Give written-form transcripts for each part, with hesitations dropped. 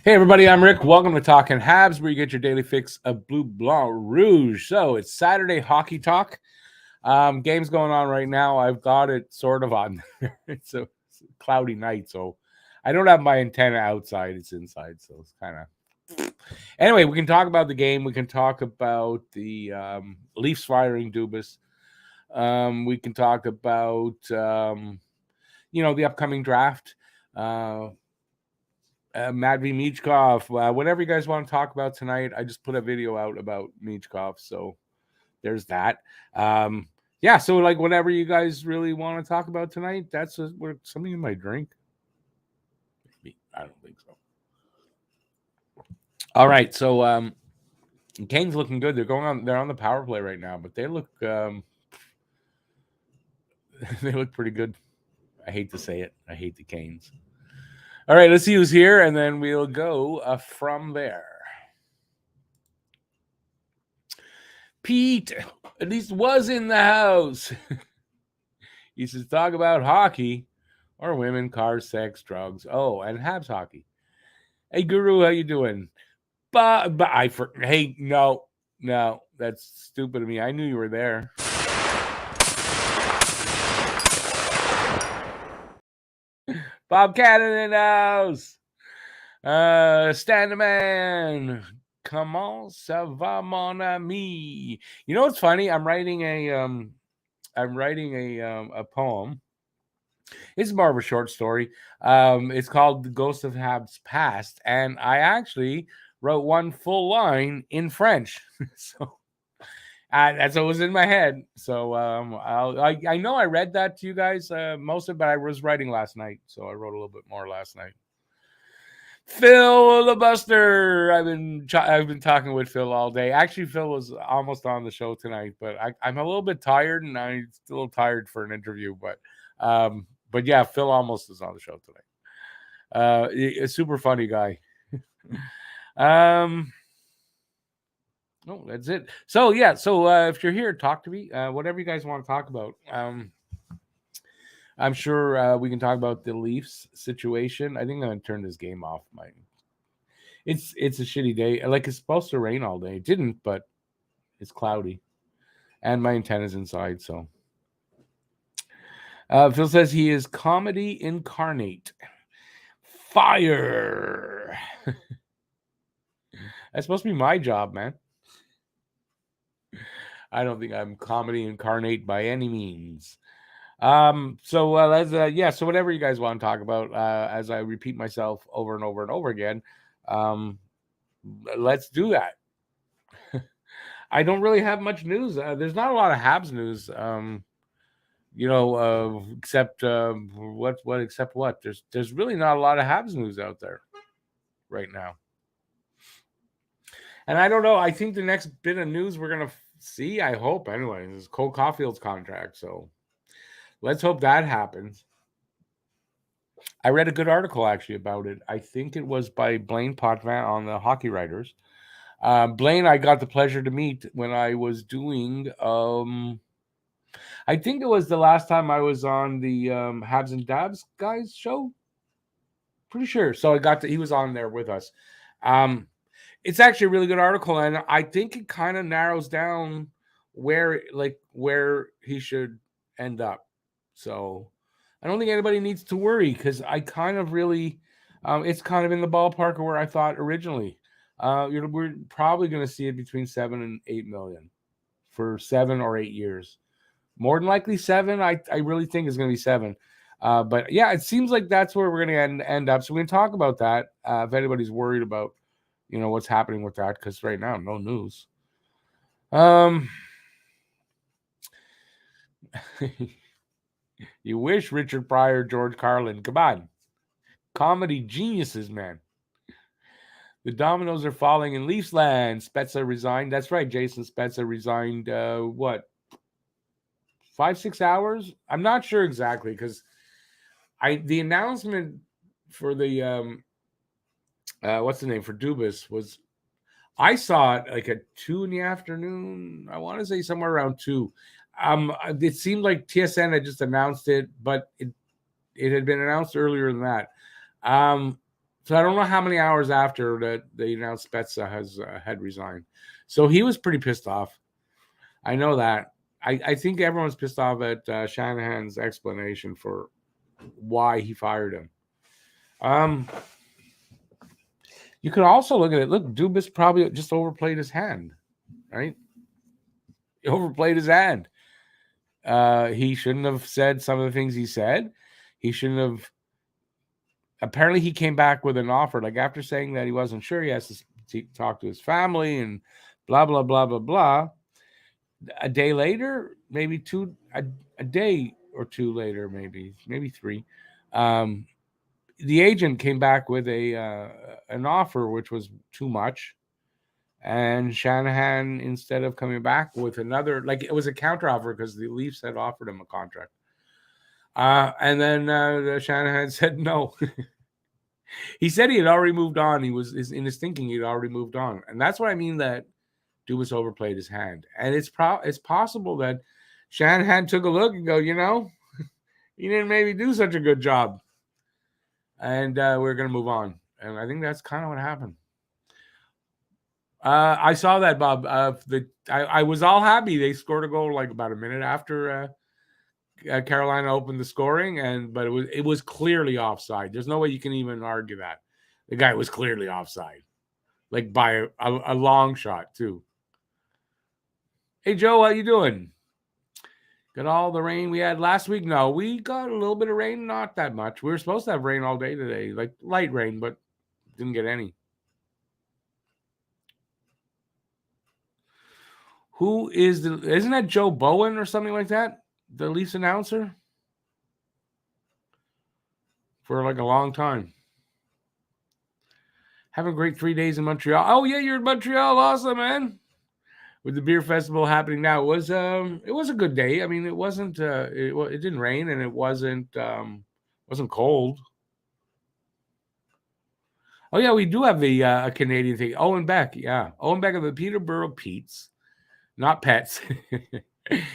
Hey everybody, I'm Rick. Welcome to Talking Habs, where you get your daily fix of Bleu Blanc Rouge. So it's Saturday hockey talk. Game's going on right now. I've got it sort of on. It's a cloudy night, so I don't have my antenna outside. It's inside, so it's kind of. Anyway, we can talk about the game. We can talk about the Leafs firing Dubas. We can talk about the upcoming draft. Matvey Michkov, whatever you guys want to talk about tonight. I just put a video out about Michkov, so there's that. So like whatever you guys really want to talk about tonight, that's something you might drink. Maybe. I don't think so. All right, so Kane's looking good. They're on the power play right now, but they look they look pretty good. I hate to say it. I hate the Canes. All right, let's see who's here, and then we'll go from there. Pete, at least was in the house. He says, talk about hockey or women, cars, sex, drugs. Oh, and Habs hockey. Hey, Guru, how you doing? Hey, no, that's stupid of me. I knew you were there. Bob Cannon in the house. Stand the man. Comment ça va, mon ami? You know what's funny? I'm writing a poem. It's more of a short story. It's called "The Ghost of Habs Past," and I actually wrote one full line in French. So that's what was in my head. So I know I read that to you guys most of it, but I was writing last night, so I wrote a little bit more last night. Phil the Buster. I've been talking with Phil all day. Actually, Phil was almost on the show tonight, but I'm a little bit tired, and I'm still a little tired for an interview. But yeah, Phil almost is on the show tonight. A super funny guy. No, that's it. So yeah, if you're here, talk to me. Whatever you guys want to talk about. I'm sure we can talk about the Leafs situation. I think I'm gonna turn this game off. It's a shitty day. Like it's supposed to rain all day. It didn't, but it's cloudy, and my antenna's inside. So Phil says he is comedy incarnate. Fire. That's supposed to be my job, man. I don't think I'm comedy incarnate by any means. So whatever you guys want to talk about, as I repeat myself over and over and over again, let's do that. I don't really have much news. There's not a lot of Habs news. Except what? There's really not a lot of Habs news out there right now. And I don't know. I think the next bit of news we're gonna see, I hope anyway, is Cole Caulfield's contract. So let's hope that happens. I read a good article actually about it. I think it was by Blaine Potvin on the Hockey Writers. Blaine, I got the pleasure to meet when I was doing. I think it was the last time I was on the Habs and Dabs guys show. Pretty sure. So he was on there with us. It's actually a really good article, and I think it kind of narrows down where he should end up. So I don't think anybody needs to worry because I kind of really, it's kind of in the ballpark of where I thought originally. We're probably going to see it between 7 and 8 million for 7 or 8 years. More than likely 7. I really think it's going to be 7. But yeah, it seems like that's where we're going to end up. So we're going to talk about that if anybody's worried about, what's happening with that, because right now, no news. You wish Richard Pryor, George Carlin. Come on. Comedy geniuses, man. The dominoes are falling in Leafs land. Spezza resigned. That's right, Jason Spezza resigned, 5-6 hours? I'm not sure exactly, because the announcement for the what's the name for Dubas was, I saw it like at 2 in the afternoon. I want to say somewhere around 2. It seemed like TSN had just announced it, but it had been announced earlier than that. So I don't know how many hours after that they announced Spezza had resigned. So he was pretty pissed off. I know that. I think everyone's pissed off at Shanahan's explanation for why he fired him. You could also look at it. Look, Dubas probably just overplayed his hand, right? He overplayed his hand. He shouldn't have said some of the things he said. He shouldn't have. Apparently, he came back with an offer. Like after saying that he wasn't sure, he has to talk to his family and blah blah blah blah blah. A day later, maybe a day or two later, maybe three. The agent came back with an offer which was too much, and Shanahan, instead of coming back with another, like it was a counter offer because the Leafs had offered him a contract, and then Shanahan said no. He said he had already moved on. He was in his thinking he'd already moved on, and that's what I mean that Dubas overplayed his hand, and it's possible that Shanahan took a look and go, he didn't maybe do such a good job. And we're going to move on. And I think that's kind of what happened. I saw that, Bob. I was all happy. They scored a goal like about a minute after Carolina opened the scoring, but it was clearly offside. There's no way you can even argue that. The guy was clearly offside, like by a long shot too. Hey Joe, how you doing? Got all the rain we had last week? No, we got a little bit of rain, not that much. We were supposed to have rain all day today, like light rain, but didn't get any. Isn't that Joe Bowen or something like that? The Leafs announcer? For like a long time. Have a great 3 days in Montreal. Oh yeah, you're in Montreal. Awesome, man. With the beer festival happening now, it was a good day. I mean, it wasn't it didn't rain and it wasn't cold. Oh yeah, we do have a Canadian thing. Owen Beck, yeah, Owen Beck of the Peterborough Petes, not Pets,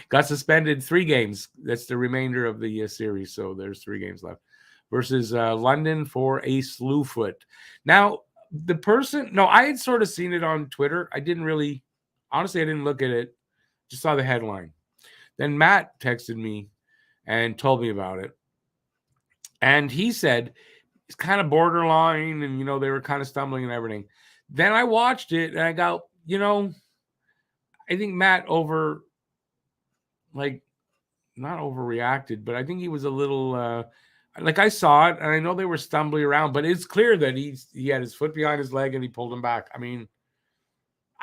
got suspended 3 games. That's the remainder of the series. So there's 3 games left versus London for a slew foot. Now the person, no, I had sort of seen it on Twitter. I didn't really. Honestly, I didn't look at it. Just saw the headline. Then Matt texted me and told me about it. And he said it's kind of borderline and, they were kind of stumbling and everything. Then I watched it and I go, I think Matt not overreacted, but I think he was a little, like I saw it and I know they were stumbling around, but it's clear that he had his foot behind his leg and he pulled him back. I mean,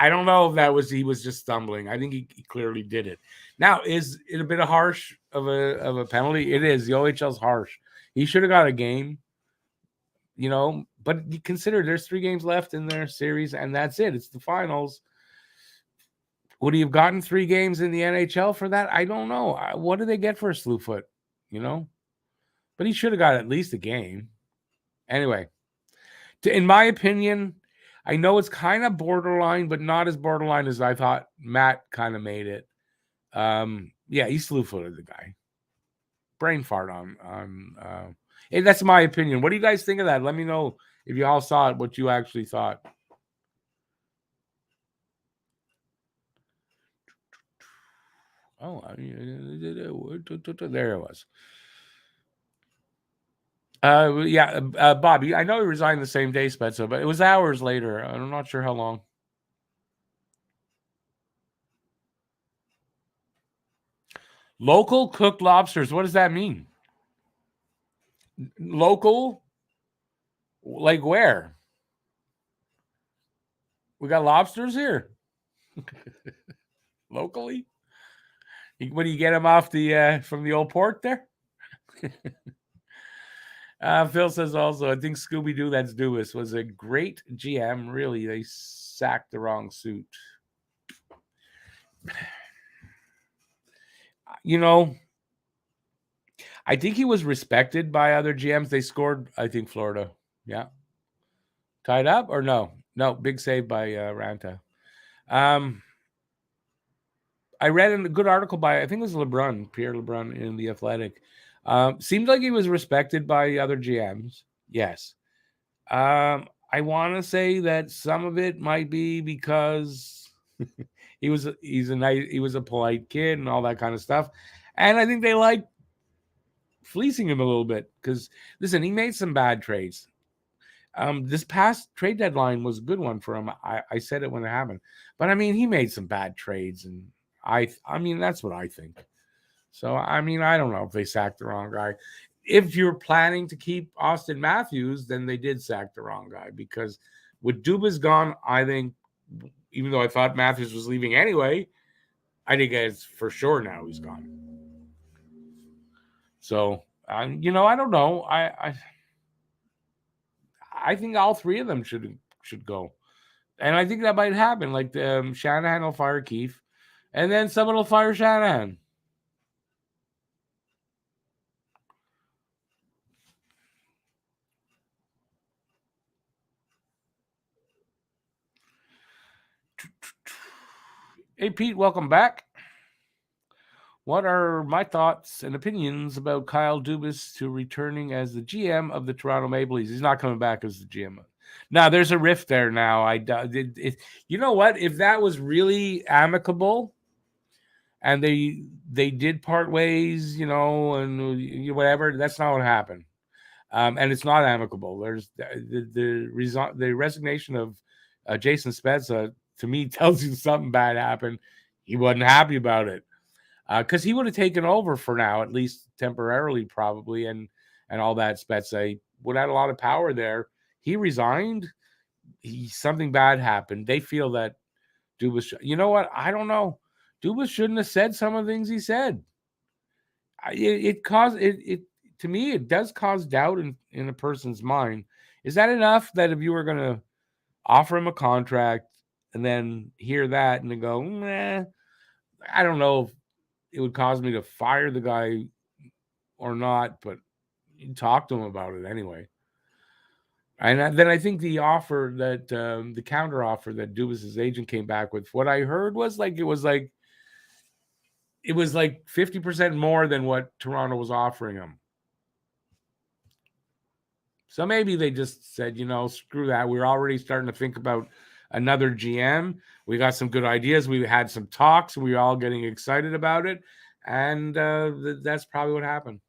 I don't know if he was just stumbling. I think he clearly did it. Now, is it a bit of harsh of a penalty? It is. The OHL's harsh. He should have got a game, but you consider there's 3 games left in their series, and that's it. It's the finals. Would he have gotten 3 games in the NHL for that? I don't know. What do they get for a slew foot? But he should have got at least a game. Anyway, in my opinion, I know it's kind of borderline, but not as borderline as I thought Matt kind of made it. Yeah, he slew-footed the guy. Brain fart on hey, that's my opinion. What do you guys think of that? Let me know if you all saw it, what you actually thought. Oh, there it was. Yeah, Bob, I know he resigned the same day, Spencer, but it was hours later. I'm not sure how long. Local cooked lobsters. What does that mean? Local? Like where? We got lobsters here. Locally? What do you get them off from the old port there? Phil says also, I think Scooby-Doo, that's Dubas, was a great GM. Really, they sacked the wrong suit. I think he was respected by other GMs. They scored, I think, Florida. Yeah. Tied up or no? No, big save by Ranta. I read a good article by, I think it was Pierre LeBrun in The Athletic. Seemed like he was respected by other GMs. Yes. I want to say that some of it might be because he was a polite kid and all that kind of stuff, and I think they like fleecing him a little bit because listen, he made some bad trades. This past trade deadline was a good one for him. I said it when it happened, but I mean he made some bad trades, and I mean that's what I think. So I mean I don't know if they sacked the wrong guy. If you're planning to keep Austin Matthews, then they did sack the wrong guy because with Dubas gone, I think even though I thought Matthews was leaving anyway, I think it's for sure now he's gone. So I don't know. I think all three of them should go, and I think that might happen. Like Shanahan will fire Keefe, and then someone will fire Shanahan. Hey Pete, welcome back. What are my thoughts and opinions about Kyle Dubas to returning as the GM of the Toronto Maple Leafs? He's not coming back as the GM. Now there's a rift there. Now you know what? If that was really amicable, and they did part ways, and whatever, that's not what happened. And it's not amicable. There's the resignation of Jason Spezza to me tells you something bad happened. He wasn't happy about it. Because he would have taken over for now, at least temporarily, probably, and all that. Spezza would have had a lot of power there. He resigned. Something bad happened. They feel that Dubas. You know what? I don't know. Dubas shouldn't have said some of the things he said. It caused it to me. It does cause doubt in a person's mind. Is that enough? That if you were going to offer him a contract and then hear that and then go, nah, I don't know if it would cause me to fire the guy or not, but you talk to him about it anyway. And then I think the offer that the counter offer that Dubas's agent came back with, what I heard was it was like 50% more than what Toronto was offering him. So maybe they just said, screw that. We're already starting to think about another GM. We got some good ideas. We had some talks. We were all getting excited about it. And that's probably what happened.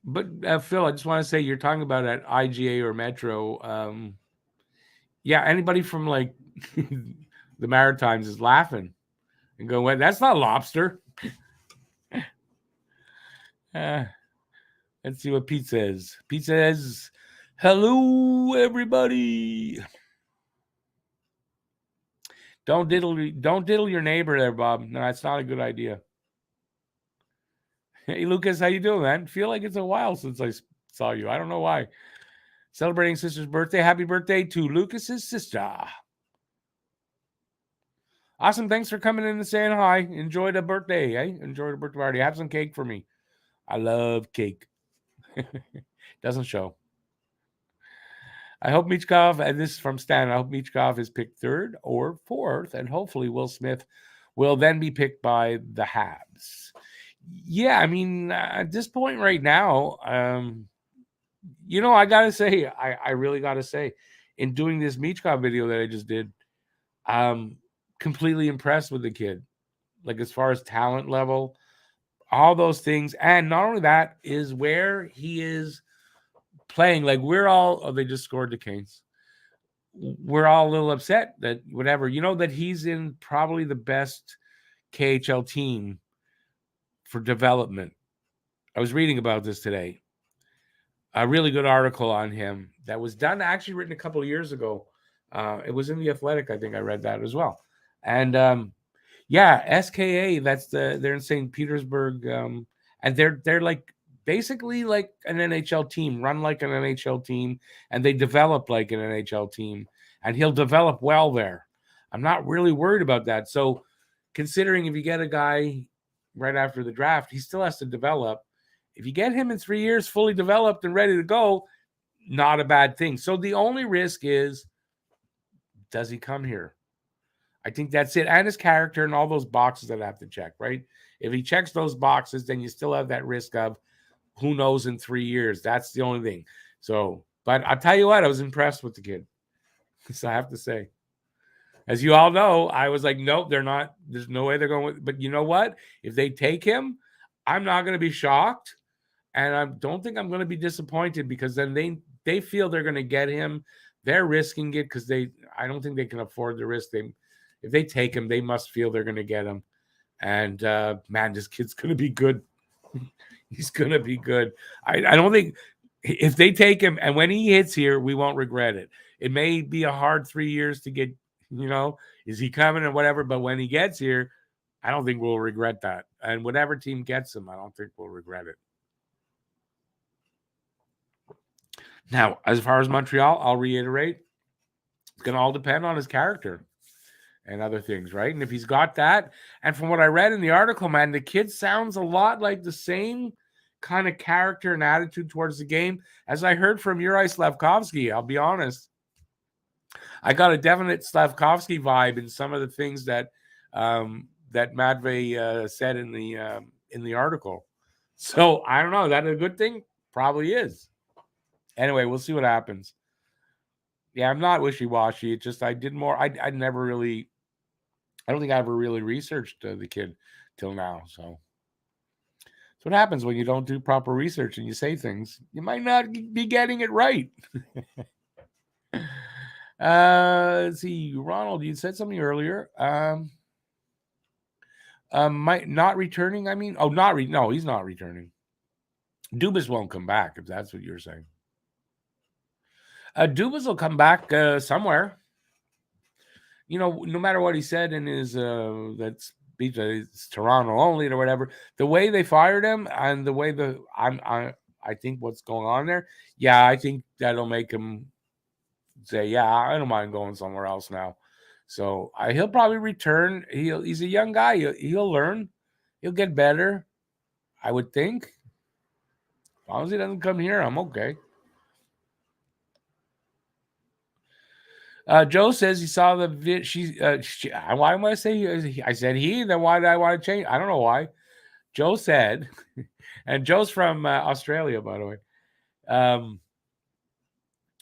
But Phil, I just want to say you're talking about at IGA or Metro. Yeah, anybody from like the Maritimes is laughing and going, well, that's not lobster. Let's see what Pete says. Pete says, hello, everybody. Don't diddle your neighbor there, Bob. No, that's not a good idea. Hey, Lucas, how you doing, man? Feel like it's a while since I saw you. I don't know why. Celebrating sister's birthday. Happy birthday to Lucas's sister. Awesome. Thanks for coming in and saying hi. Enjoy the birthday, eh? Enjoy the birthday party. Have some cake for me. I love cake. Doesn't show. I hope Michkov, and this is from Stan, I hope Michkov is picked third or fourth, and hopefully Will Smith will then be picked by the Habs. Yeah, I mean, at this point right now, I got to say, I really got to say, in doing this Michkov video that I just did, completely impressed with the kid. Like as far as talent level, all those things. And not only that, is where he is playing. Like they just scored the Canes. We're all a little upset that whatever, that he's in probably the best KHL team for development. I was reading about this today. A really good article on him that was done, actually written a couple of years ago. It was in The Athletic. I think I read that as well. And SKA, they're in St. Petersburg. And they're like basically like an NHL team, run like an NHL team, and they develop like an NHL team, and he'll develop well there. I'm not really worried about that. So considering if you get a guy right after the draft, he still has to develop. If you get him in 3 years fully developed and ready to go, not a bad thing. So the only risk is, does he come here? I think that's it. And his character and all those boxes that I have to check, right? If he checks those boxes, then you still have that risk of who knows in 3 years. That's the only thing. So, but I'll tell you what, I was impressed with the kid. So I have to say, as you all know, I was like, nope, they're not. There's no way they're going with. But you know what? If they take him, I'm not going to be shocked, and I don't think I'm going to be disappointed because then they feel they're going to get him. They're risking it because I don't think they can afford the risk. If they take him, they must feel they're going to get him. And man, this kid's going to be good. He's going to be good. I don't think if they take him and when he hits here, we won't regret it. It may be a hard 3 years to get, is he coming or whatever, but when he gets here, I don't think we'll regret that. And whatever team gets him, I don't think we'll regret it. Now, as far as Montreal, I'll reiterate, it's going to all depend on his character and other things, right? And if he's got that, and from what I read in the article, man, the kid sounds a lot like the same kind of character and attitude towards the game as I heard from Yuri Slafkovsky. I'll be honest. I got a definite Slafkovsky vibe in some of the things that that Matvey said in the article. So I don't know. Is that a good thing? Probably is. Anyway, we'll see what happens. Yeah, I'm not wishy-washy. It's just I did more. I never really. I don't think I ever really researched the kid till now. So that's what happens when you don't do proper research and you say things. You might not be getting it right. Let's see, Ronald, you said something earlier. Might not returning. I mean, no, he's not returning. Dubas won't come back if that's what you're saying. Dubas will come back somewhere. No matter what he said in his that speech, it's Toronto only or whatever. The way they fired him and the way I think what's going on there. Yeah, I think that'll make him say, yeah, I don't mind going somewhere else now. So he'll probably return. He's a young guy. He'll learn. He'll get better. I would think. As long as he doesn't come here, I'm okay. Joe says he saw the vid. Why am I saying I said he? Then why did I want to change? I don't know why. Joe said, and Joe's from Australia, by the way.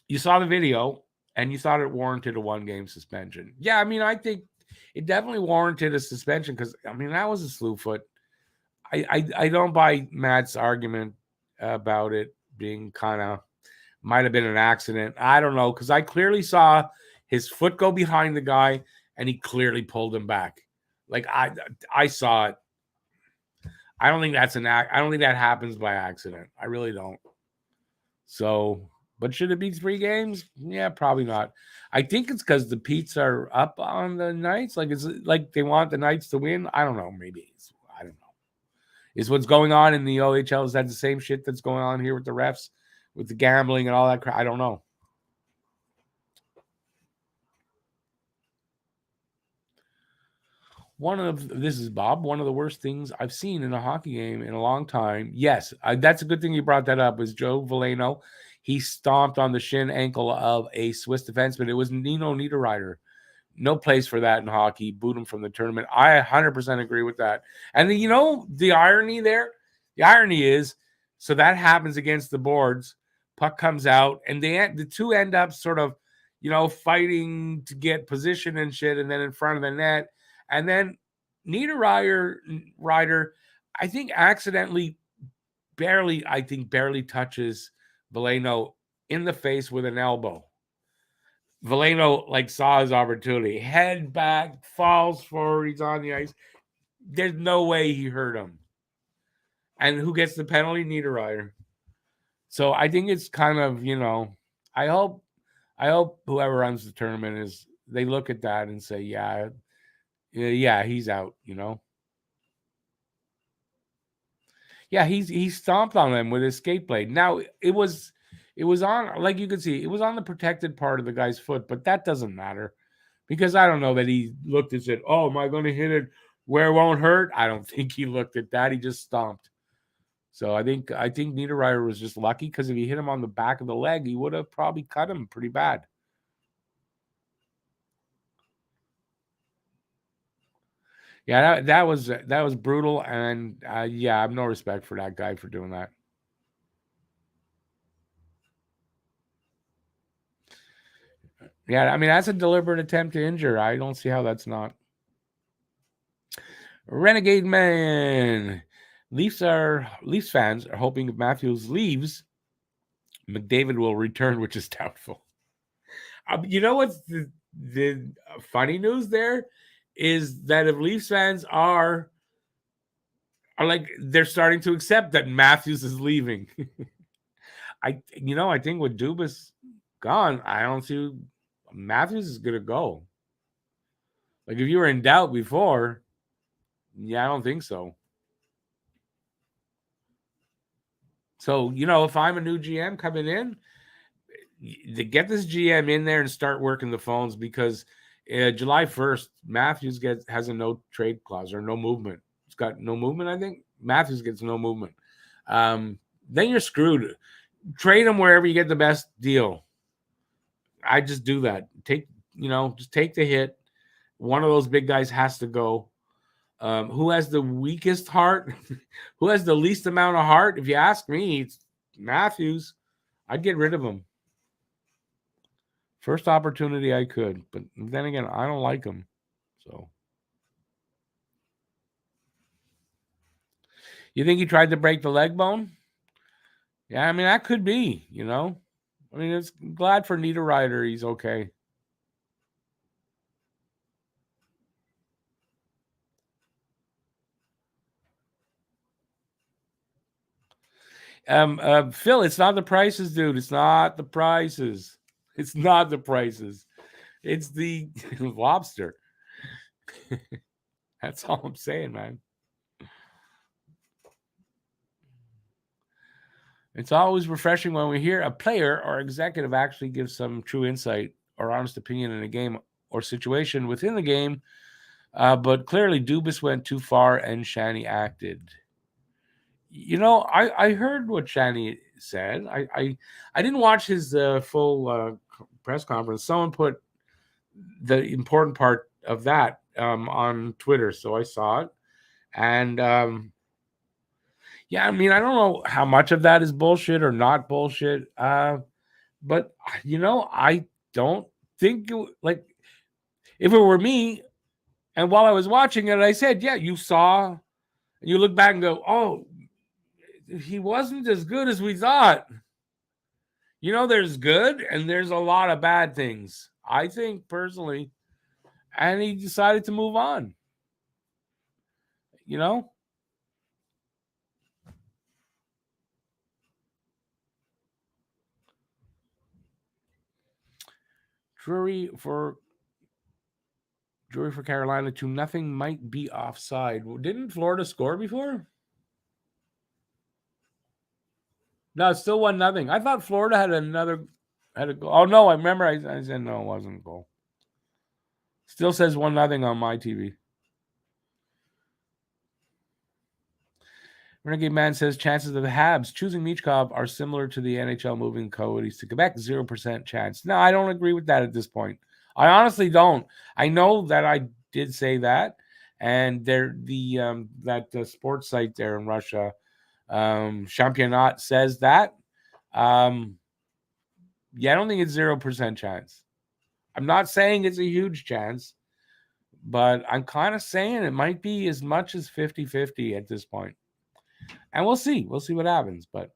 You saw the video and you thought it warranted a 1-game suspension. Yeah, I mean, I think it definitely warranted a suspension because I mean that was a slew foot. I don't buy Matt's argument about it being kind of might have been an accident. I don't know because I clearly saw his foot go behind the guy and he clearly pulled him back. Like I saw it. I don't think that's I don't think that happens by accident. I really don't. So, but should it be 3 games? Yeah, probably not. I think it's because the Petes are up on the Knights. Like it's like they want the Knights to win. I don't know. Maybe I don't know. Is what's going on in the OHL, is that the same shit that's going on here with the refs, with the gambling and all that crap? I don't know. This is Bob. One of the worst things I've seen in a hockey game in a long time. Yes, that's a good thing you brought that up. Was Joe Veleno? He stomped on the shin ankle of a Swiss defenseman. It was Nino Niederreiter. No place for that in hockey. Boot him from the tournament. I 100% agree with that. And the irony there? The irony is, so that happens against the boards. Puck comes out, and the two end up sort of, fighting to get position and shit, and then in front of the net. And then Niederreiter, I think accidentally, barely touches Veleno in the face with an elbow. Veleno saw his opportunity. Head back, falls forward, he's on the ice. There's no way he hurt him. And who gets the penalty? Niederreiter. So I think it's kind of, I hope whoever runs the tournament they look at that and say, yeah, he's out, Yeah, he stomped on them with his skate blade. Now it was on, like you could see, it was on the protected part of the guy's foot, but that doesn't matter because I don't know that he looked and said, "Oh, am I going to hit it where it won't hurt?" I don't think he looked at that. He just stomped. So I think Niederreiter was just lucky because if he hit him on the back of the leg, he would have probably cut him pretty bad. Yeah, that was brutal, and yeah, I have no respect for that guy for doing that. Yeah, I mean that's a deliberate attempt to injure. I don't see how that's not. Renegade Man. Leafs fans are hoping if Matthews leaves, McDavid will return, which is doubtful. You know what's the funny news there is that if Leafs fans are like they're starting to accept that Matthews is leaving. I think with Dubas gone, I don't see Matthews is gonna go. Like if you were in doubt before, yeah, I don't think so. So if I'm a new GM coming in, to get this GM in there and start working the phones because July 1st, Matthews has a no trade clause or no movement. It's got no movement. I think Matthews gets no movement. Then you're screwed. Trade him wherever you get the best deal. I just do that. Just take the hit. One of those big guys has to go. Who has the weakest heart? Who has the least amount of heart? If you ask me, it's Matthews. I'd get rid of him. First opportunity I could. But then again, I don't like him. So you think he tried to break the leg bone? Yeah, I mean that could be. I mean, it's glad for Niederreiter he's okay. Phil, it's not the prices, dude. It's not the prices. It's not the prices. It's the lobster. That's all I'm saying, man. It's always refreshing when we hear a player or executive actually give some true insight or honest opinion in a game or situation within the game. But clearly, Dubas went too far and Shanny acted. I heard what Shanny said. I didn't watch his full press conference. Someone put the important part of that on Twitter, so I saw it. And yeah, I mean, I don't know how much of that is bullshit or not bullshit. But I don't think like if it were me, and while I was watching it, I said, yeah, you saw, and you look back and go, oh, he wasn't as good as we thought. There's good and there's a lot of bad things, I think personally. And he decided to move on. You know, Drury for Carolina 2-0 might be offside. Didn't Florida score before? No, it's still 1-0. I thought Florida had a goal. Oh no, I remember I said no, it wasn't a goal. Still says 1-0 on my TV. Renegade Man says chances of the Habs choosing Michkov are similar to the NHL moving Coyotes to Quebec, 0% chance. No, I don't agree with that at this point. I honestly don't. I know that I did say that, and they're that sports site there in Russia, Championat says that. Yeah, I don't think it's 0% chance. I'm not saying it's a huge chance, but I'm kind of saying it might be as much as 50-50 at this point. And we'll see. We'll see what happens. But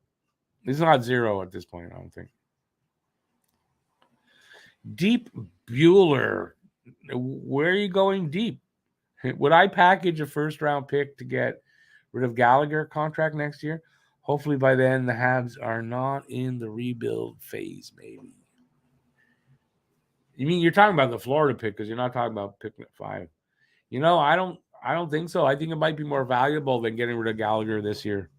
it's not 0 at this point, I don't think. Deep Bueller. Where are you going deep? Would I package a first round pick to get rid of Gallagher contract next year? Hopefully by then the Habs are not in the rebuild phase, maybe. You mean you're talking about the Florida pick because you're not talking about picking at 5. I don't think so. I think it might be more valuable than getting rid of Gallagher this year.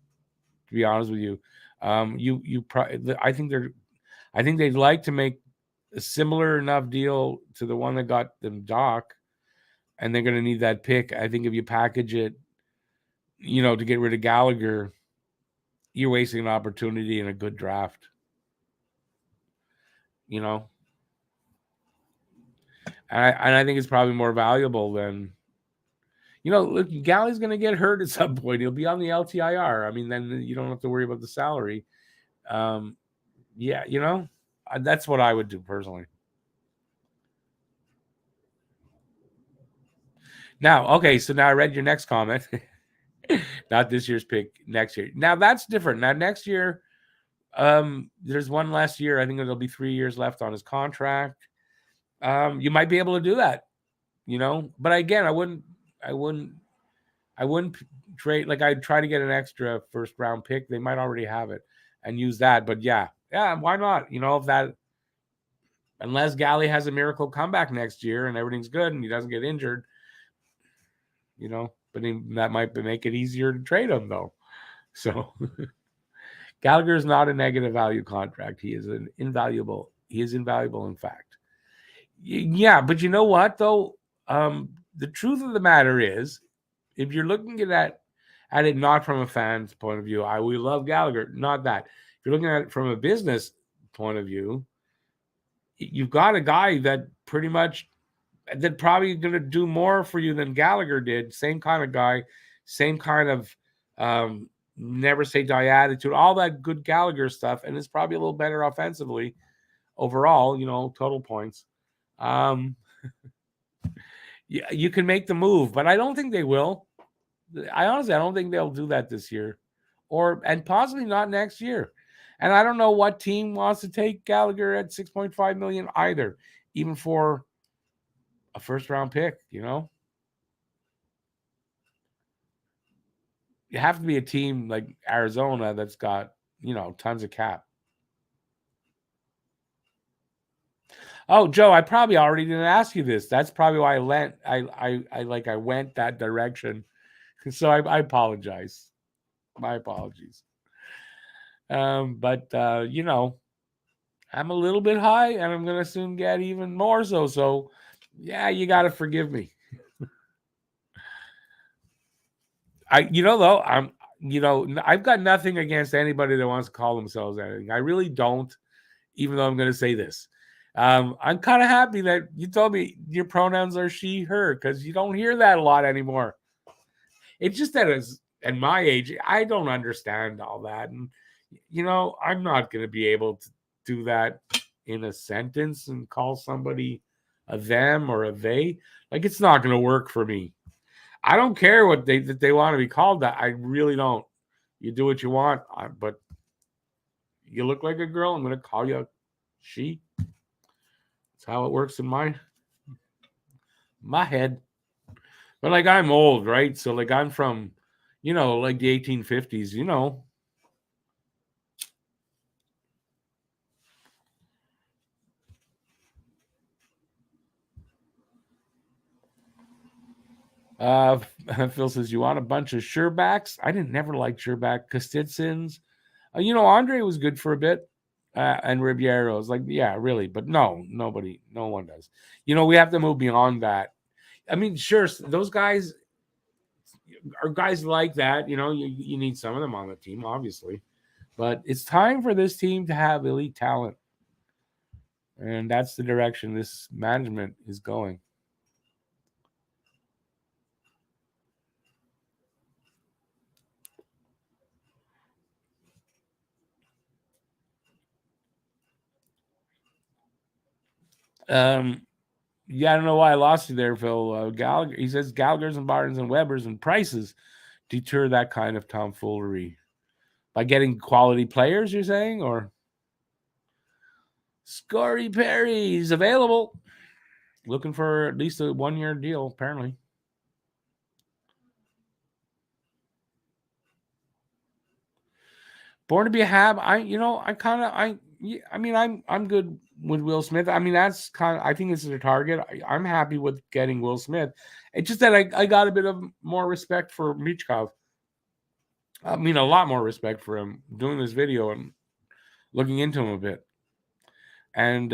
To be honest with you, I think they'd like to make a similar enough deal to the one that got them Doc, and they're going to need that pick. I think if you package it, to get rid of Gallagher, you're wasting an opportunity in a good draft. And I think it's probably more valuable than Look, Galley's going to get hurt at some point. He'll be on the LTIR. I mean, then you don't have to worry about the salary. Um, yeah, that's what I would do personally. Now, okay, so now I read your next comment. Not this year's pick, next year. Now that's different. Now next year, there's one last year. I think there'll be 3 years left on his contract. You might be able to do that, But again, I wouldn't trade. Like I'd try to get an extra first round pick. They might already have it and use that. But yeah, why not? If that, unless Galley has a miracle comeback next year and everything's good and he doesn't get injured, but that might make it easier to trade him though. So Gallagher is not a negative value contract. He is invaluable. He is invaluable, in fact. Yeah, but you know what though? The truth of the matter is, if you're looking at it not from a fan's point of view, we love Gallagher. Not that. If you're looking at it from a business point of view, you've got a guy that probably going to do more for you than Gallagher did. Same kind of guy, same kind of never say die attitude, all that good Gallagher stuff, and it's probably a little better offensively overall, total points. You can make the move, but I don't think they will. I don't think they'll do that this year, and possibly not next year. And I don't know what team wants to take Gallagher at $6.5 million either, even for a first round pick. You have to be a team like Arizona that's got tons of cap. Oh, Joe, I probably already didn't ask you this. That's probably why I went that direction. So I apologize. My apologies. But I'm a little bit high, and I'm gonna soon get even more so. So, yeah, you got to forgive me. I've got nothing against anybody that wants to call themselves anything. I really don't, even though I'm going to say this. I'm kind of happy that you told me your pronouns are she, her, because you don't hear that a lot anymore. It's just that at my age, I don't understand all that. And, I'm not going to be able to do that in a sentence and call somebody a them or a they. Like, it's not going to work for me. I don't care what they want to be called that. I really don't. You do what you want, but you look like a girl. I'm going to call you she. That's how it works in my head. But like I'm old, right? So like I'm from, like the 1850s, Phil says, you want a bunch of Sherbacks? I didn't never like Sherback. Kostitsins. Andre was good for a bit. And Ribeiro is like, yeah, really. But no one does. We have to move beyond that. I mean, sure, those guys are guys like that. You need some of them on the team, obviously. But it's time for this team to have elite talent. And that's the direction this management is going. Yeah, I don't know why I lost you there, Phil. Gallagher. He says Gallagher's and Barnes and Webbers and prices deter that kind of tomfoolery by getting quality players. You're saying, or Scotty Perry's available, looking for at least a 1-year deal, apparently. Born to be a Hab. I'm good with Will Smith. I mean, that's I think this is a target. I'm happy with getting Will Smith. It's just that I got a bit of more respect for Michkov. I mean, a lot more respect for him doing this video and looking into him a bit. And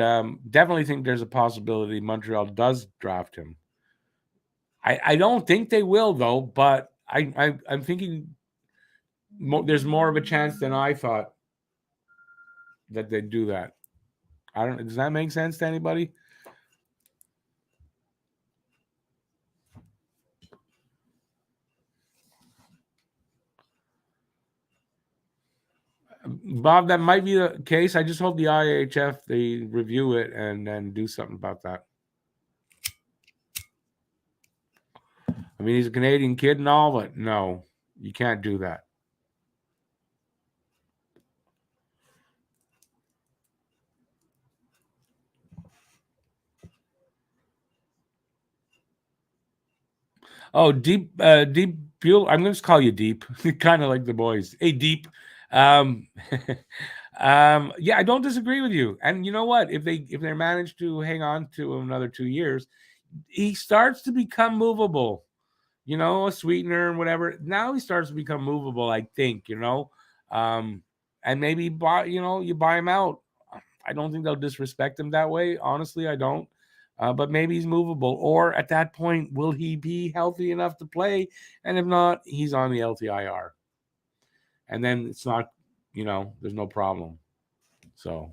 definitely think there's a possibility Montreal does draft him. I don't think they will, though, but I'm thinking there's more of a chance than I thought that they'd do that. Does that make sense to anybody? Bob, that might be the case. I just hope the IHF they review it and then do something about that. I mean, he's a Canadian kid and all, but no, you can't do that. Oh, Deep Buell. I'm going to call you Deep. Kind of like the boys. Hey, Deep. Um, yeah, I don't disagree with you. And you know what? If they manage to hang on to him another 2 years, he starts to become movable. You know, a sweetener and whatever. Now he starts to become movable. I think. And maybe you buy him out. I don't think they'll disrespect him that way. Honestly, I don't. But maybe he's movable. Or at that point, will he be healthy enough to play? And if not, he's on the LTIR. And then it's not, there's no problem. So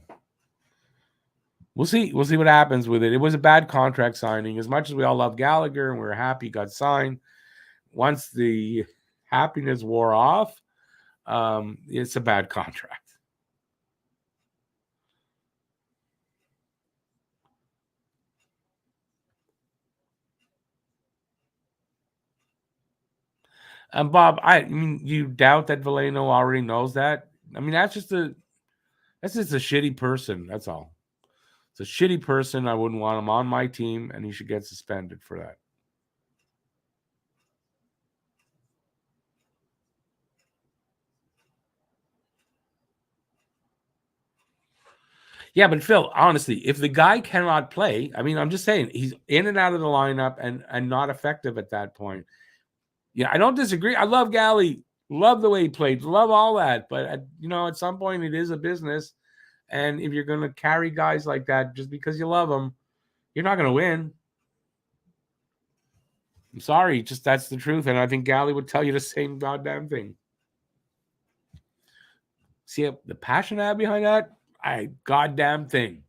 we'll see. We'll see what happens with it. It was a bad contract signing. As much as we all love Gallagher and we were happy he got signed, once the happiness wore off, it's a bad contract. And Bob, I mean, you doubt that Valeno already knows that? I mean, that's just a shitty person. That's all. It's a shitty person. I wouldn't want him on my team, and he should get suspended for that. Yeah, but Phil, honestly, if the guy cannot play, I mean, I'm just saying he's in and out of the lineup and not effective at that point. Yeah, I don't disagree. I love Galley, love the way he played, love all that. But at some point, it is a business, and if you're going to carry guys like that just because you love them, you're not going to win. I'm sorry, just that's the truth, and I think Galley would tell you the same goddamn thing. See the passion I have behind that? Goddamn thing.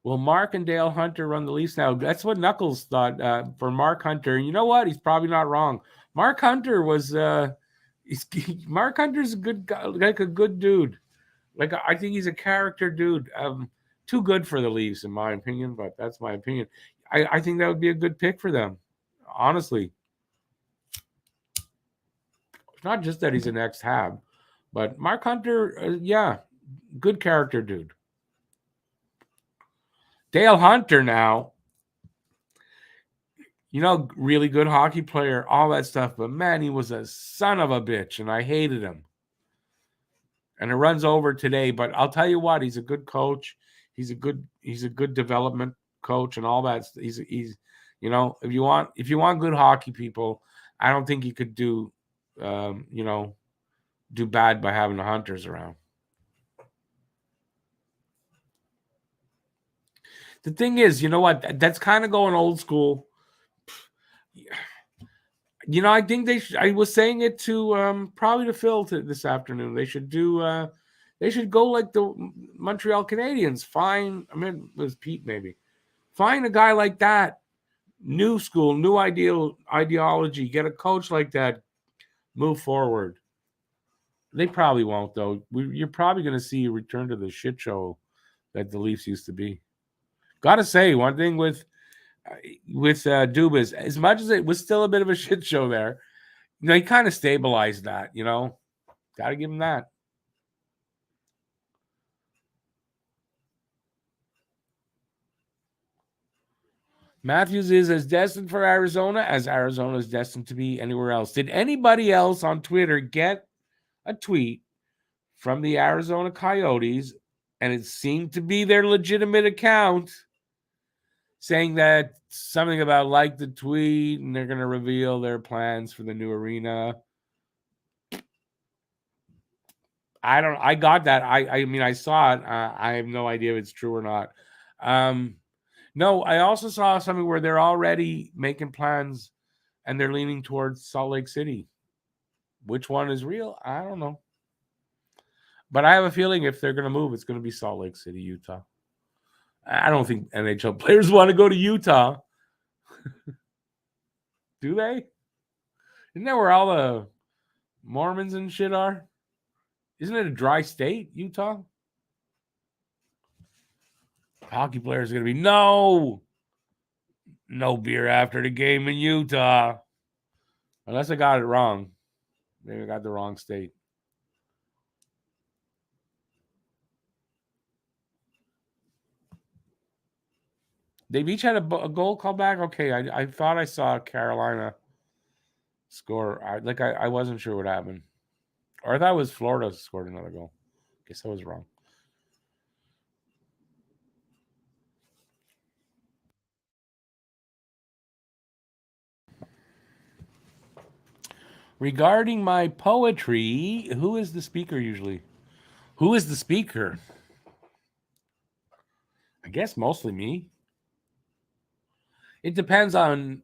Will Mark and Dale Hunter run the Leafs now? That's what Knuckles thought for Mark Hunter. You know what? He's probably not wrong. Mark Hunter was Mark Hunter's a good guy, like a good dude. Like I think he's a character dude. Too good for the Leafs, in my opinion, but that's my opinion. I think that would be a good pick for them. Honestly. It's not just that he's an ex-Hab, but Mark Hunter, yeah, good character dude. Dale Hunter now, really good hockey player, all that stuff, but man, he was a son of a bitch, and I hated him. And it runs over today, but I'll tell you what, he's a good coach. He's a good development coach and all that. He's if you want good hockey people, I don't think you could do do bad by having the Hunters around. The thing is, you know what? That's kind of going old school. I think I was saying it to probably to Phil this afternoon. They should do. They should go like the Montreal Canadiens. It was Pete maybe. Find a guy like that. New school, new ideology. Get a coach like that. Move forward. They probably won't though. You're probably going to see a return to the shit show that the Leafs used to be. Got to say one thing with Dubas, as much as it was still a bit of a shit show there, he kind of stabilized that. Got to give him that. Matthews is as destined for Arizona as Arizona is destined to be anywhere else. Did anybody else on Twitter get a tweet from the Arizona Coyotes, and it seemed to be their legitimate account, saying that something about like the tweet and they're going to reveal their plans for the new arena? I got that. I mean, I saw it. I have no idea if it's true or not. No, I also saw something where they're already making plans and they're leaning towards Salt Lake City. Which one is real? I don't know. But I have a feeling if they're going to move, it's going to be Salt Lake City, Utah. I don't think NHL players want to go to Utah. Do they? Isn't that where all the Mormons and shit are? Isn't it a dry state, Utah? Hockey players are going to be no beer after the game in Utah. Unless I got it wrong. Maybe I got the wrong state. They've each had a goal called back. Okay, I thought I saw Carolina score. I wasn't sure what happened. Or I thought it was Florida scored another goal. Guess I was wrong. Regarding my poetry, who is the speaker usually? Who is the speaker? I guess mostly me. It depends on.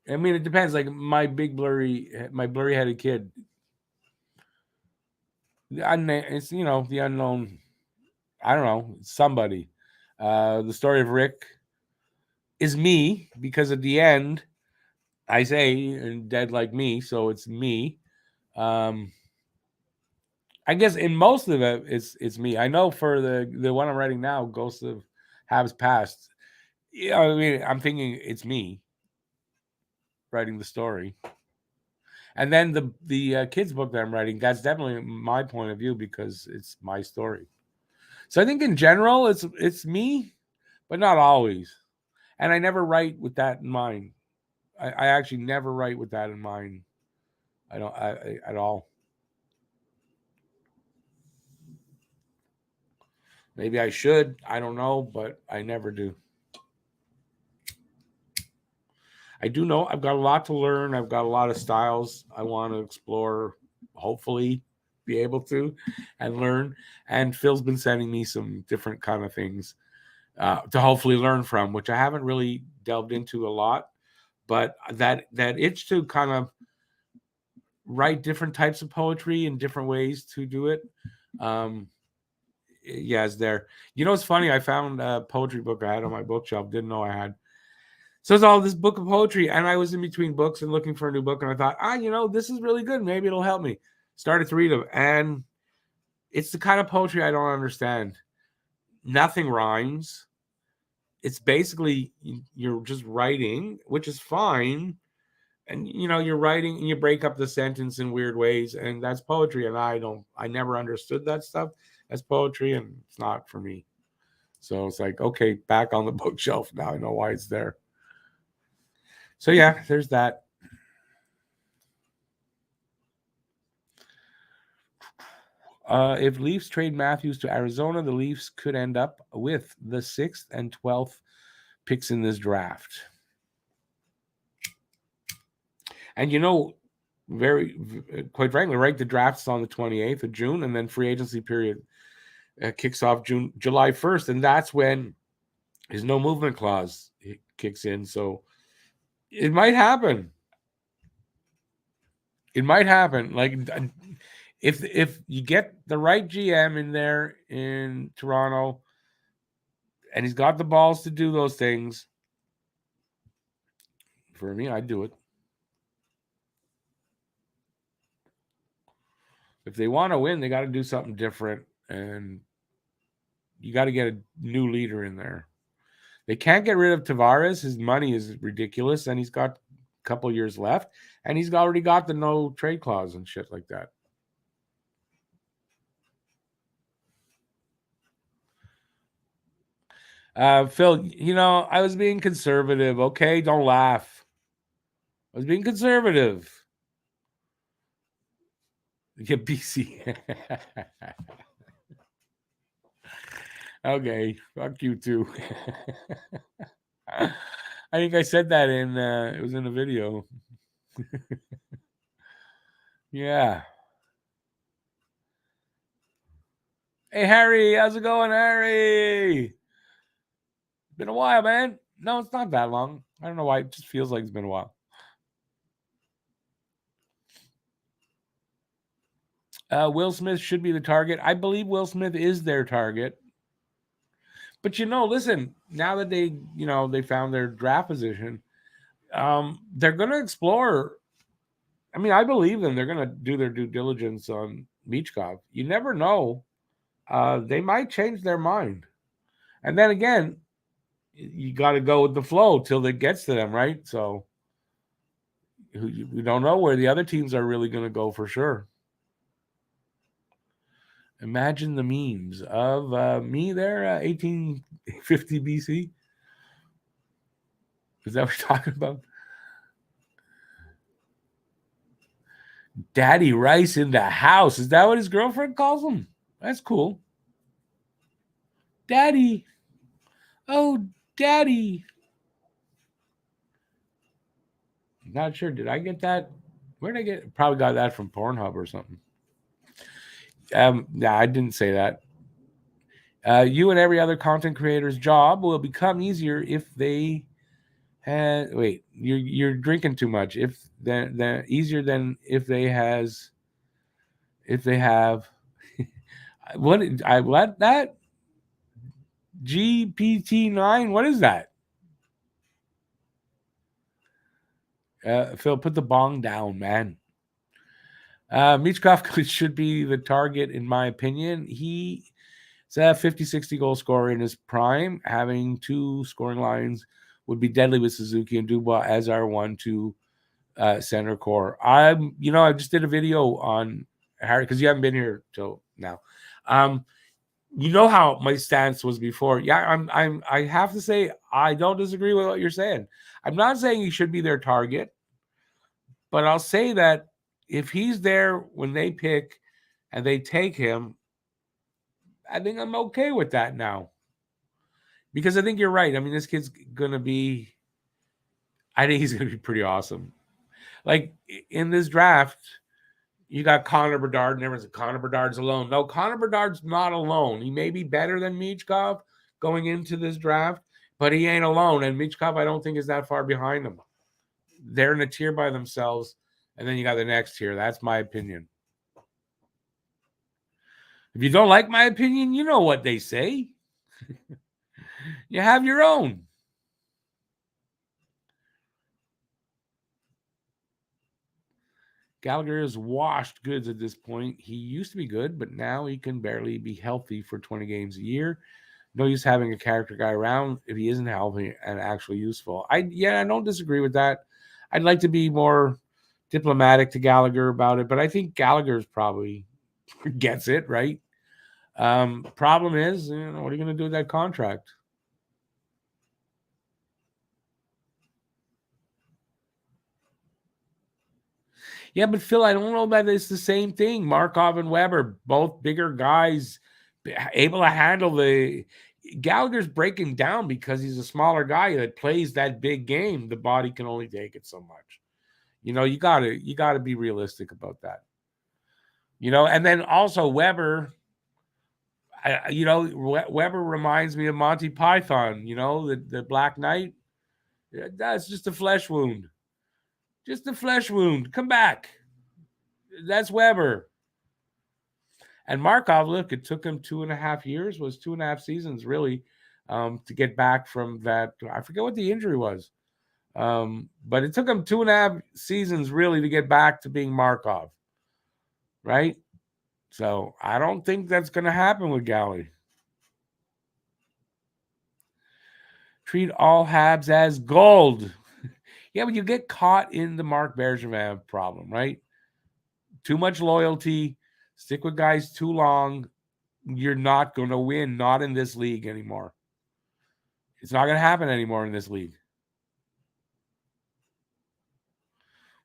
I mean, it depends. Like my blurry headed kid. It's the unknown. I don't know, somebody. The story of Rick is me because at the end I say and dead like me, so it's me. I guess in most of it, it's me. I know for the one I'm writing now, Ghosts of Habs Past. Yeah, I mean, I'm thinking it's me writing the story, and then the kids book that I'm writing. That's definitely my point of view because it's my story. So I think in general, it's me, but not always. And I never write with that in mind. I actually never write with that in mind. I don't at all. Maybe I should. I don't know, but I never do. I do know I've got a lot to learn. I've got a lot of styles I want to explore. Hopefully, be able to and learn. And Phil's been sending me some different kind of things to hopefully learn from, which I haven't really delved into a lot. But that itch to kind of write different types of poetry and different ways to do it. Yeah, it's there. It's funny. I found a poetry book I had on my bookshelf. Didn't know I had. So it's all this book of poetry, and I was in between books and looking for a new book, and I thought, this is really good. Maybe it'll help me. Started to read them, and it's the kind of poetry I don't understand. Nothing rhymes. It's basically you're just writing, which is fine. And you're writing and you break up the sentence in weird ways, and that's poetry. And I never understood that stuff as poetry, and it's not for me. So it's like, okay, back on the bookshelf now. I know why it's there. So yeah, there's that. If Leafs trade Matthews to Arizona, the Leafs could end up with the 6th and 12th picks in this draft. And very quite frankly, right, the draft's on the 28th of June, and then free agency period kicks off July 1st, and that's when his no movement clause kicks in. So it might happen. It might happen. Like if you get the right GM in there in Toronto, and he's got the balls to do those things, for me, I'd do it. If they want to win, they got to do something different, and you got to get a new leader in there. They can't get rid of Tavares. His money is ridiculous, and he's got a couple years left, and he's already got the no trade clause and shit like that. Phil, I was being conservative. Okay, don't laugh. I was being conservative. Yeah, BC. Okay, fuck you too. I think I said that it was in a video. Yeah. Hey Harry, how's it going, Harry? Been a while, man. No, it's not that long. I don't know why. It just feels like it's been a while. Will Smith should be the target. I believe Will Smith is their target. But listen, now that they found their draft position, they're going to explore I mean, I believe them. They're going to do their due diligence on Michkov. You never know. They might change their mind. And then again, you got to go with the flow till it gets to them, right? So we don't know where the other teams are really going to go for sure. Imagine the memes of me there, 1850 BC. Is that what we're talking about? Daddy Rice in the house. Is that what his girlfriend calls him? That's cool. Daddy. Oh, Daddy. Not sure. Did I get that? Where did I get? Probably got that from Pornhub or something. Yeah, I didn't say that. You and every other content creator's job will become easier if they had. Wait, you're drinking too much. If then easier than if they have what that GPT-9. What is that? Phil, put the bong down, man. Michkov should be the target, in my opinion. He's a 50-60 goal scorer in his prime. Having two scoring lines would be deadly with Suzuki and Dubois as our 1-2 center core. I just did a video on Harry because you haven't been here till now. You know how my stance was before. Yeah, I have to say I don't disagree with what you're saying. I'm not saying he should be their target, but I'll say that if he's there when they pick and they take him, I think I'm okay with that now. Because I think you're right. I mean, this kid's going to be, I think he's going to be pretty awesome. Like in this draft, you got Connor Bedard, and everyone's like, Connor Bedard's alone. No, Connor Bedard's not alone. He may be better than Michkov going into this draft, but he ain't alone. And Michkov, I don't think, is that far behind him. They're in a tier by themselves, and then you got the next tier. That's my opinion. If you don't like my opinion, you know what they say. You have your own. Gallagher is washed goods at this point. He used to be good, but now he can barely be healthy for 20 games a year. No use having a character guy around if he isn't healthy and actually useful. I don't disagree with that. I'd like to be more diplomatic to Gallagher about it, but I think Gallagher's probably gets it, right? Problem is, what are you going to do with that contract? Yeah, but Phil, I don't know that it's the same thing. Markov and Weber, both bigger guys, able to handle the. Gallagher's breaking down because he's a smaller guy that plays that big game. The body can only take it so much. You gotta be realistic about that. And then also Weber. Weber reminds me of Monty Python. The Black Knight. That's just a flesh wound. Just a flesh wound. Come back. That's Weber. And Markov, look, it took him 2.5 years, was 2.5 seasons really, to get back from that. I forget what the injury was. But it took him 2.5 seasons really to get back to being Markov. Right? So I don't think that's going to happen with Galley. Treat all Habs as gold. Yeah, but you get caught in the Mark Bergevin problem, right? Too much loyalty, stick with guys too long. You're not going to win, not in this league anymore. It's not going to happen anymore in this league.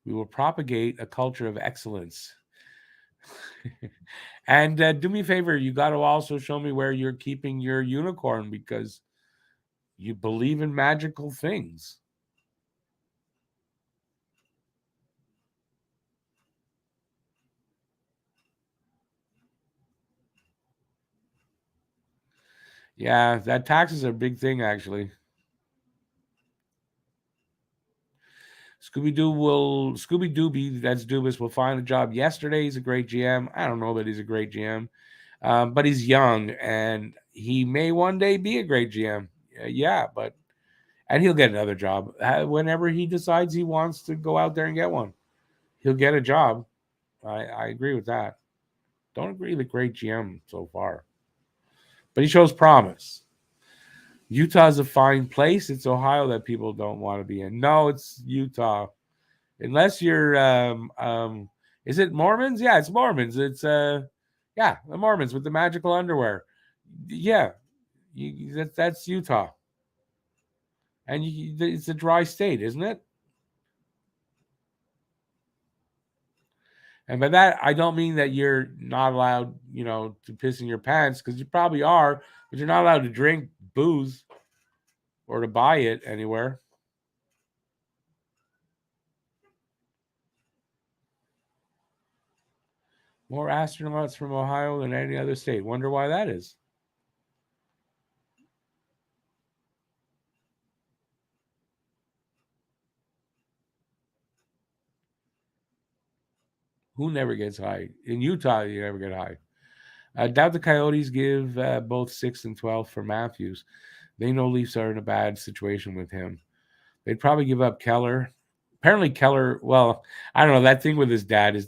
We will propagate a culture of excellence. And do me a favor, you got to also show me where you're keeping your unicorn because you believe in magical things. Yeah, that taxes are a big thing, actually. Scooby Dooby, that's Dubas, will find a job yesterday. He's a great GM. I don't know that he's a great GM, but he's young and he may one day be a great GM. Yeah, and he'll get another job whenever he decides he wants to go out there and get one. he'll get a job. I agree with that. Don't agree with great GM so far, but he shows promise. Utah's a fine place. It's Ohio that people don't want to be in. No, it's Utah. Unless you're is it Mormons? Yeah, it's Mormons. It's yeah, the Mormons with the magical underwear. Yeah, that's Utah. And it's a dry state, isn't it? And by that, I don't mean that you're not allowed, to piss in your pants, because you probably are, but you're not allowed to drink booze or to buy it anywhere. More astronauts from Ohio than any other state. Wonder why that is. Who never gets high? In Utah, you never get high. I doubt the Coyotes give both 6 and 12 for Matthews. They know Leafs are in a bad situation with him. They'd probably give up Keller. Apparently, Keller, well, I don't know. That thing with his dad,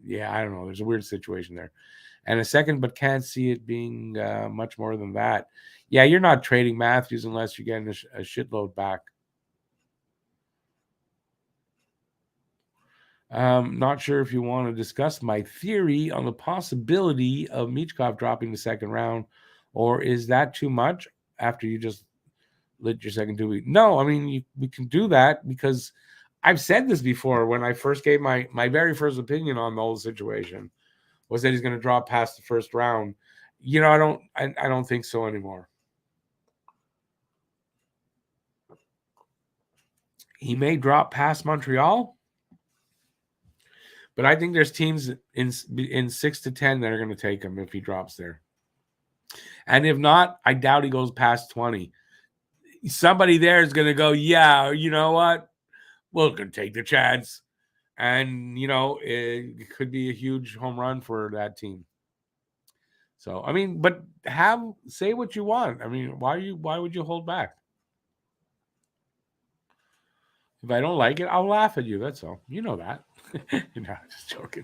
yeah, I don't know. There's a weird situation there. And a second, but can't see it being much more than that. Yeah, you're not trading Matthews unless you're getting a shitload back. Not sure if you want to discuss my theory on the possibility of Michkov dropping the second round, or is that too much after you just lit your second 2 week? No, I mean, we can do that because I've said this before when I first gave my very first opinion on the whole situation was that he's going to drop past the first round. I don't think so anymore. He may drop past Montreal, but I think there's teams in 6 to 10 that are going to take him if he drops there. And if not, I doubt he goes past 20. Somebody there is going to go, yeah, you know what? We're going to take the chance. And, it could be a huge home run for that team. So, I mean, but say what you want. I mean, why would you hold back? If I don't like it, I'll laugh at you. That's all. You know that. Just joking.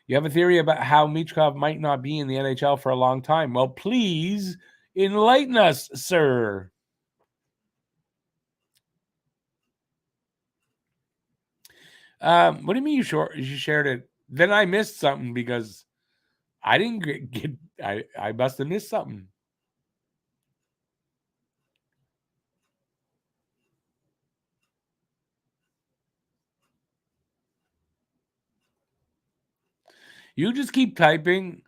You have a theory about how Michkov might not be in the NHL for a long time. Well, please enlighten us, sir. What do you mean you shared it? Then I missed something because I didn't get I must have missed something. You just keep typing.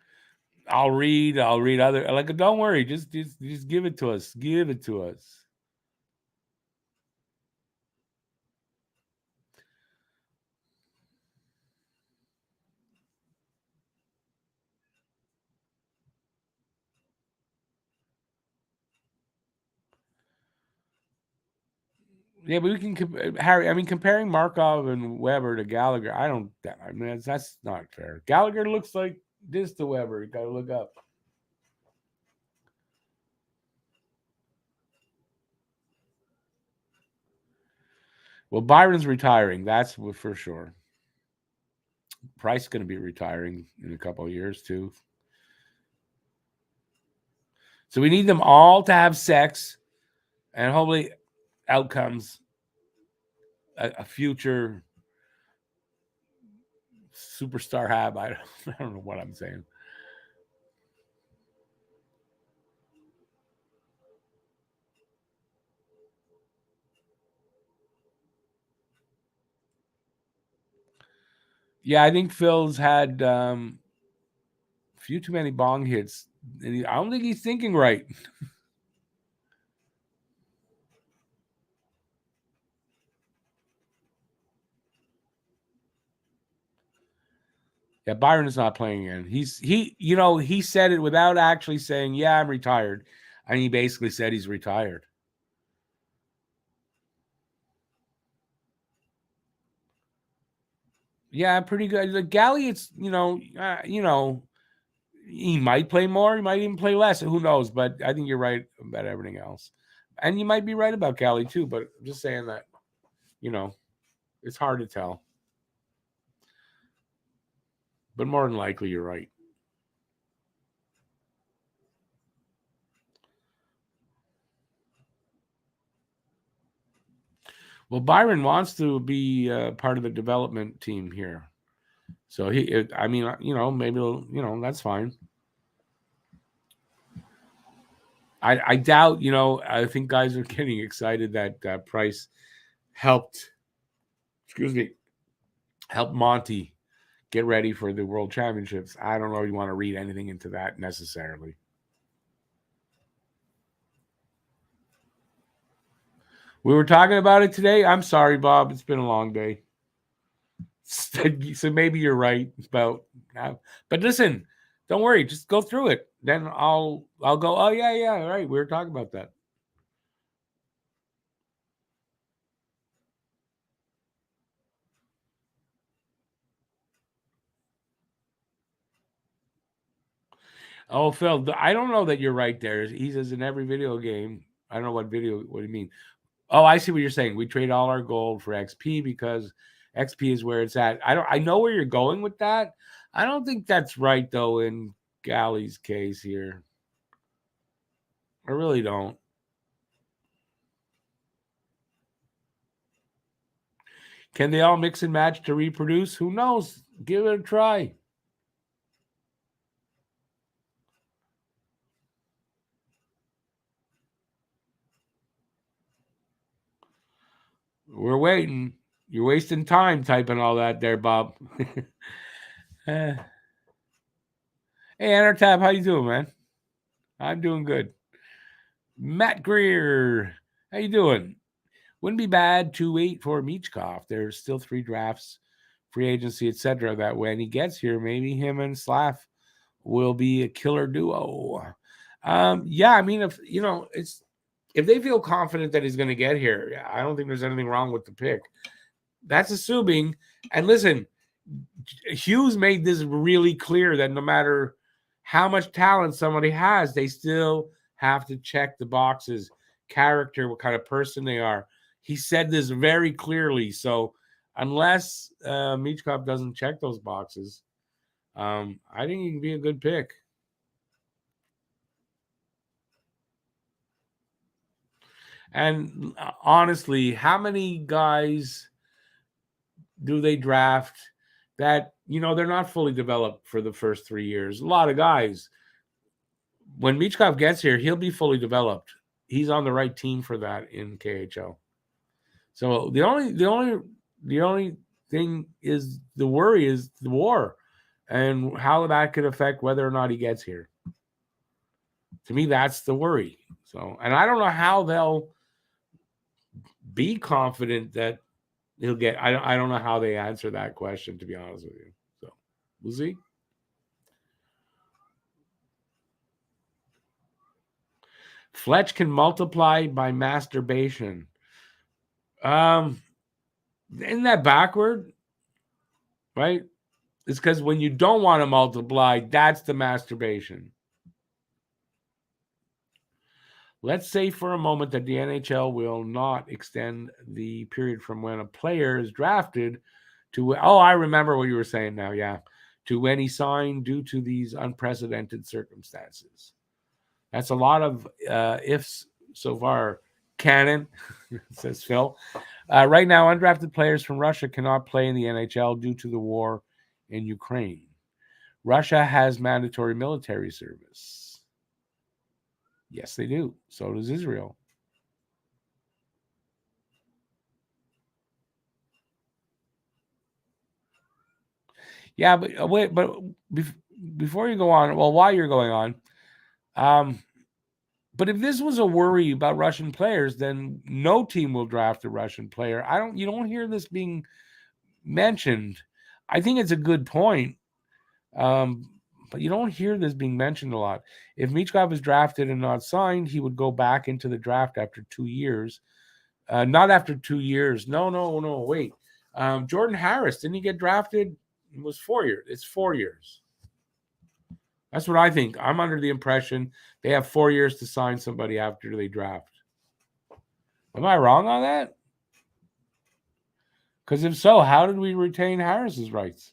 I'll read other, like, don't worry, just give it to us. Give it to us. Yeah, but we can Harry. I mean, comparing Markov and Weber to Gallagher, I mean, that's not fair. Gallagher looks like this to Weber. You got to look up. Well, Byron's retiring. That's for sure. Price is going to be retiring in a couple of years too. So we need them all to have sex, and hopefully, outcomes a future superstar Hab. I don't know what I'm saying. Yeah, I think Phil's had a few too many bong hits. And I don't think he's thinking right. Yeah, Byron is not playing again. He said it without actually saying, "Yeah, I'm retired," and he basically said he's retired. Yeah, pretty good. The Galley, it's he might play more. He might even play less. Who knows? But I think you're right about everything else. And you might be right about Cali too, but I'm just saying that, it's hard to tell. But more than likely, you're right. Well, Byron wants to be part of the development team here. So maybe, that's fine. I doubt, I think guys are getting excited that Price helped, help Monty get ready for the World Championships. I don't know if you want to read anything into that necessarily. We were talking about it today. I'm sorry, Bob. It's been a long day. So maybe you're right about now. But listen, don't worry. Just go through it. Then I'll go, oh, yeah, right. We were talking about that. Oh, Phil, I don't know that you're right there. He says in every video game, I don't know what do you mean? Oh, I see what you're saying. We trade all our gold for XP because XP is where it's at. I know where you're going with that. I don't think that's right though in Galley's case here. I really don't. Can they all mix and match to reproduce? Who knows? Give it a try. We're waiting. You're wasting time typing all that there, Bob. Hey, Enertab, how you doing, man? I'm doing good. Matt Greer, how you doing? Wouldn't be bad to wait for Michkov. There's still 3 drafts, free agency, etc. That when he gets here, maybe him and Slav will be a killer duo. Yeah, I mean, if they feel confident that he's going to get here, I don't think there's anything wrong with the pick. That's assuming. And listen, Hughes made this really clear that no matter how much talent somebody has, they still have to check the boxes, character, what kind of person they are. He said this very clearly. So unless Michkov doesn't check those boxes, I think he can be a good pick. And honestly, how many guys do they draft that, they're not fully developed for the first 3 years? A lot of guys. When Michkov gets here, he'll be fully developed. He's on the right team for that in KHL. So the only thing is the worry is the war and how that could affect whether or not he gets here. To me, that's the worry. So, and I don't know how they'll be confident that he'll get. I don't know how they answer that question, to be honest with you. So we'll see. Fletch can multiply by masturbation. Isn't that backward? Right? It's because when you don't want to multiply, that's the masturbation. Let's say for a moment that the NHL will not extend the period from when a player is drafted to, I remember what you were saying now, yeah, to when he signed due to these unprecedented circumstances. That's a lot of ifs so far. Canon, says Phil. Right now, undrafted players from Russia cannot play in the NHL due to the war in Ukraine. Russia has mandatory military service. Yes, they do. So does Israel. Yeah, but wait, but before you go on, well, while you're going on, but if this was a worry about Russian players, then no team will draft a Russian player. You don't hear this being mentioned. I think it's a good point. But you don't hear this being mentioned a lot. If Michkov is drafted and not signed, he would go back into the draft after 2 years. Not after 2 years. No, wait. Jordan Harris, didn't he get drafted? It was 4 years. It's 4 years. That's what I think. I'm under the impression they have 4 years to sign somebody after they draft. Am I wrong on that? Because if so, how did we retain Harris's rights?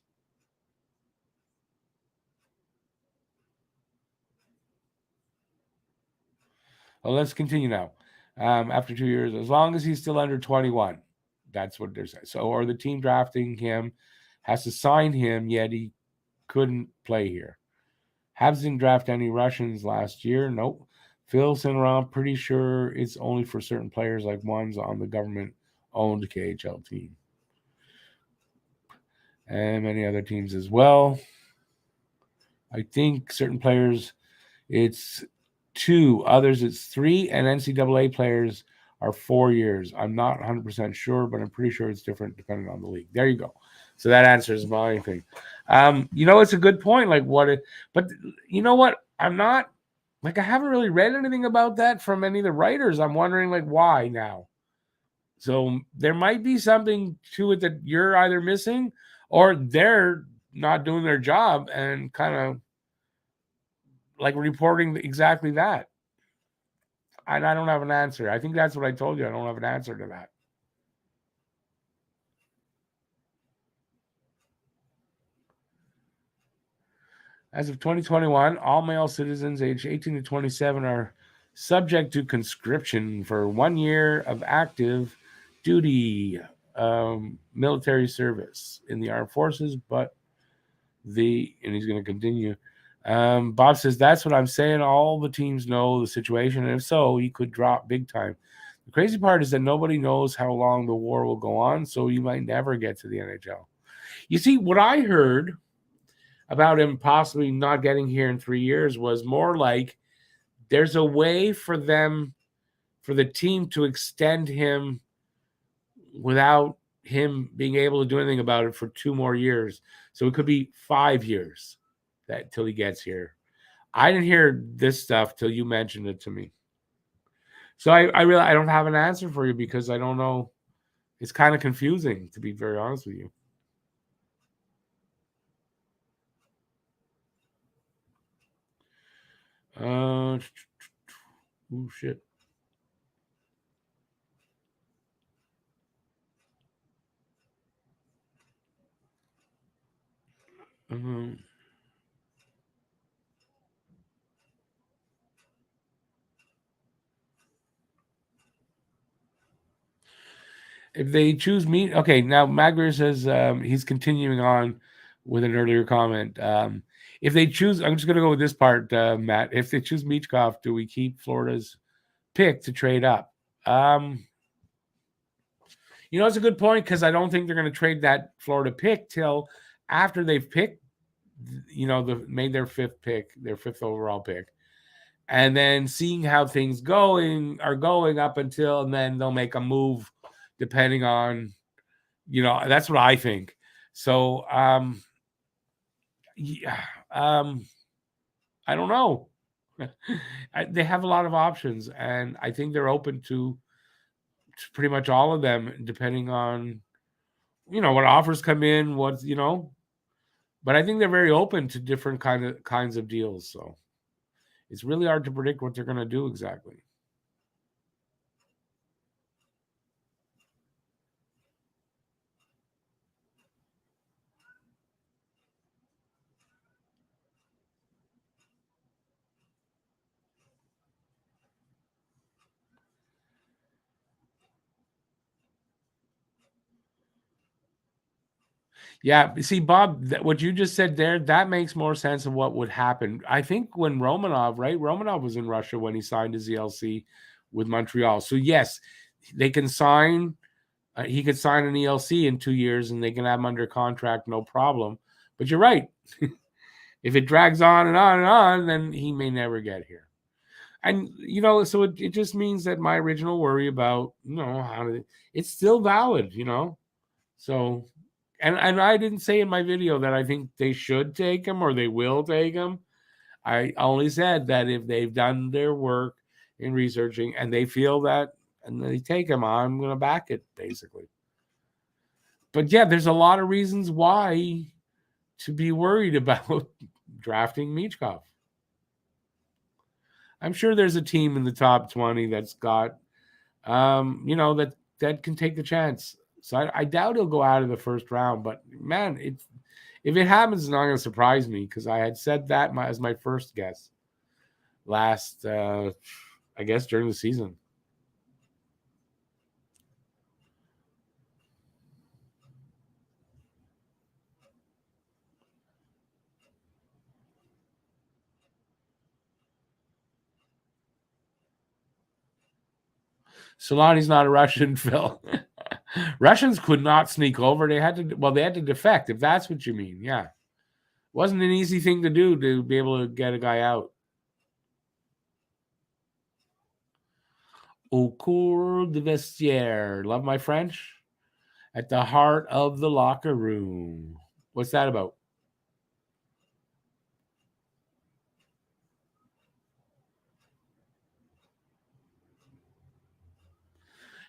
Well, let's continue now. After 2 years, as long as he's still under 21, that's what they're saying. So, or the team drafting him has to sign him, yet he couldn't play here. Habs didn't draft any Russians last year. Nope. Phil sent around. Pretty sure it's only for certain players, like ones on the government-owned KHL team, and many other teams as well. I think certain players, it's 2. Others, it's 3. And NCAA players are 4 years. I'm not 100% sure, but I'm pretty sure it's different depending on the league. There you go. So that answers my thing. It's a good point. But you know what? I'm not, I haven't really read anything about that from any of the writers. I'm wondering, why now? So there might be something to it that you're either missing or they're not doing their job and kind of reporting exactly that. And I don't have an answer. I think that's what I told you. I don't have an answer to that. As of 2021, all male citizens aged 18 to 27 are subject to conscription for 1 year of active duty military service in the armed forces, and he's going to continue. Bob says, that's what I'm saying. All the teams know the situation, and if so, he could drop big time. The crazy part is that nobody knows how long the war will go on, so you might never get to the NHL. You see, what I heard about him possibly not getting here in 3 years was more like there's a way for the team to extend him without him being able to do anything about it for 2 more years. So it could be 5 years till he gets here. I didn't hear this stuff till you mentioned it to me. So I don't have an answer for you because I don't know. It's kind of confusing, to be very honest with you. Oh shit. Um, if they choose me, okay. Now Magrier says he's continuing on with an earlier comment. If they choose, I'm just going to go with this part, Matt. If they choose Michkov, do we keep Florida's pick to trade up? It's a good point because I don't think they're going to trade that Florida pick till after they've picked, made their fifth overall pick, and then seeing how things are going up until, and then they'll make a move depending on, that's what I think. So, yeah, I don't know. They have a lot of options, and I think they're open to pretty much all of them, depending on, what offers come in, but I think they're very open to different kinds of deals. So it's really hard to predict what they're going to do exactly. Yeah, see, Bob, what you just said there, that makes more sense of what would happen. I think when Romanov was in Russia when he signed his ELC with Montreal. So yes, they can sign. He could sign an ELC in 2 years, and they can have him under contract, no problem. But you're right. If it drags on and on and on, then he may never get here. And so it just means that my original worry about it's still valid. So. And I didn't say in my video that I think they should take him or they will take him. I only said that if they've done their work in researching and they feel that and they take him, I'm going to back it, basically. But yeah, there's a lot of reasons why to be worried about drafting Michkov. I'm sure there's a team in the top 20 that's got that can take the chance. So I doubt he'll go out of the first round. But man, if it happens, it's not going to surprise me because I had said that as my first guess last, I guess, during the season. Solani's not a Russian, Phil. Russians could not sneak over. They had to. Well, they had to defect. If that's what you mean, yeah, wasn't an easy thing to do to be able to get a guy out. Au cours de vestiaire. Love my French. At the heart of the locker room. What's that about?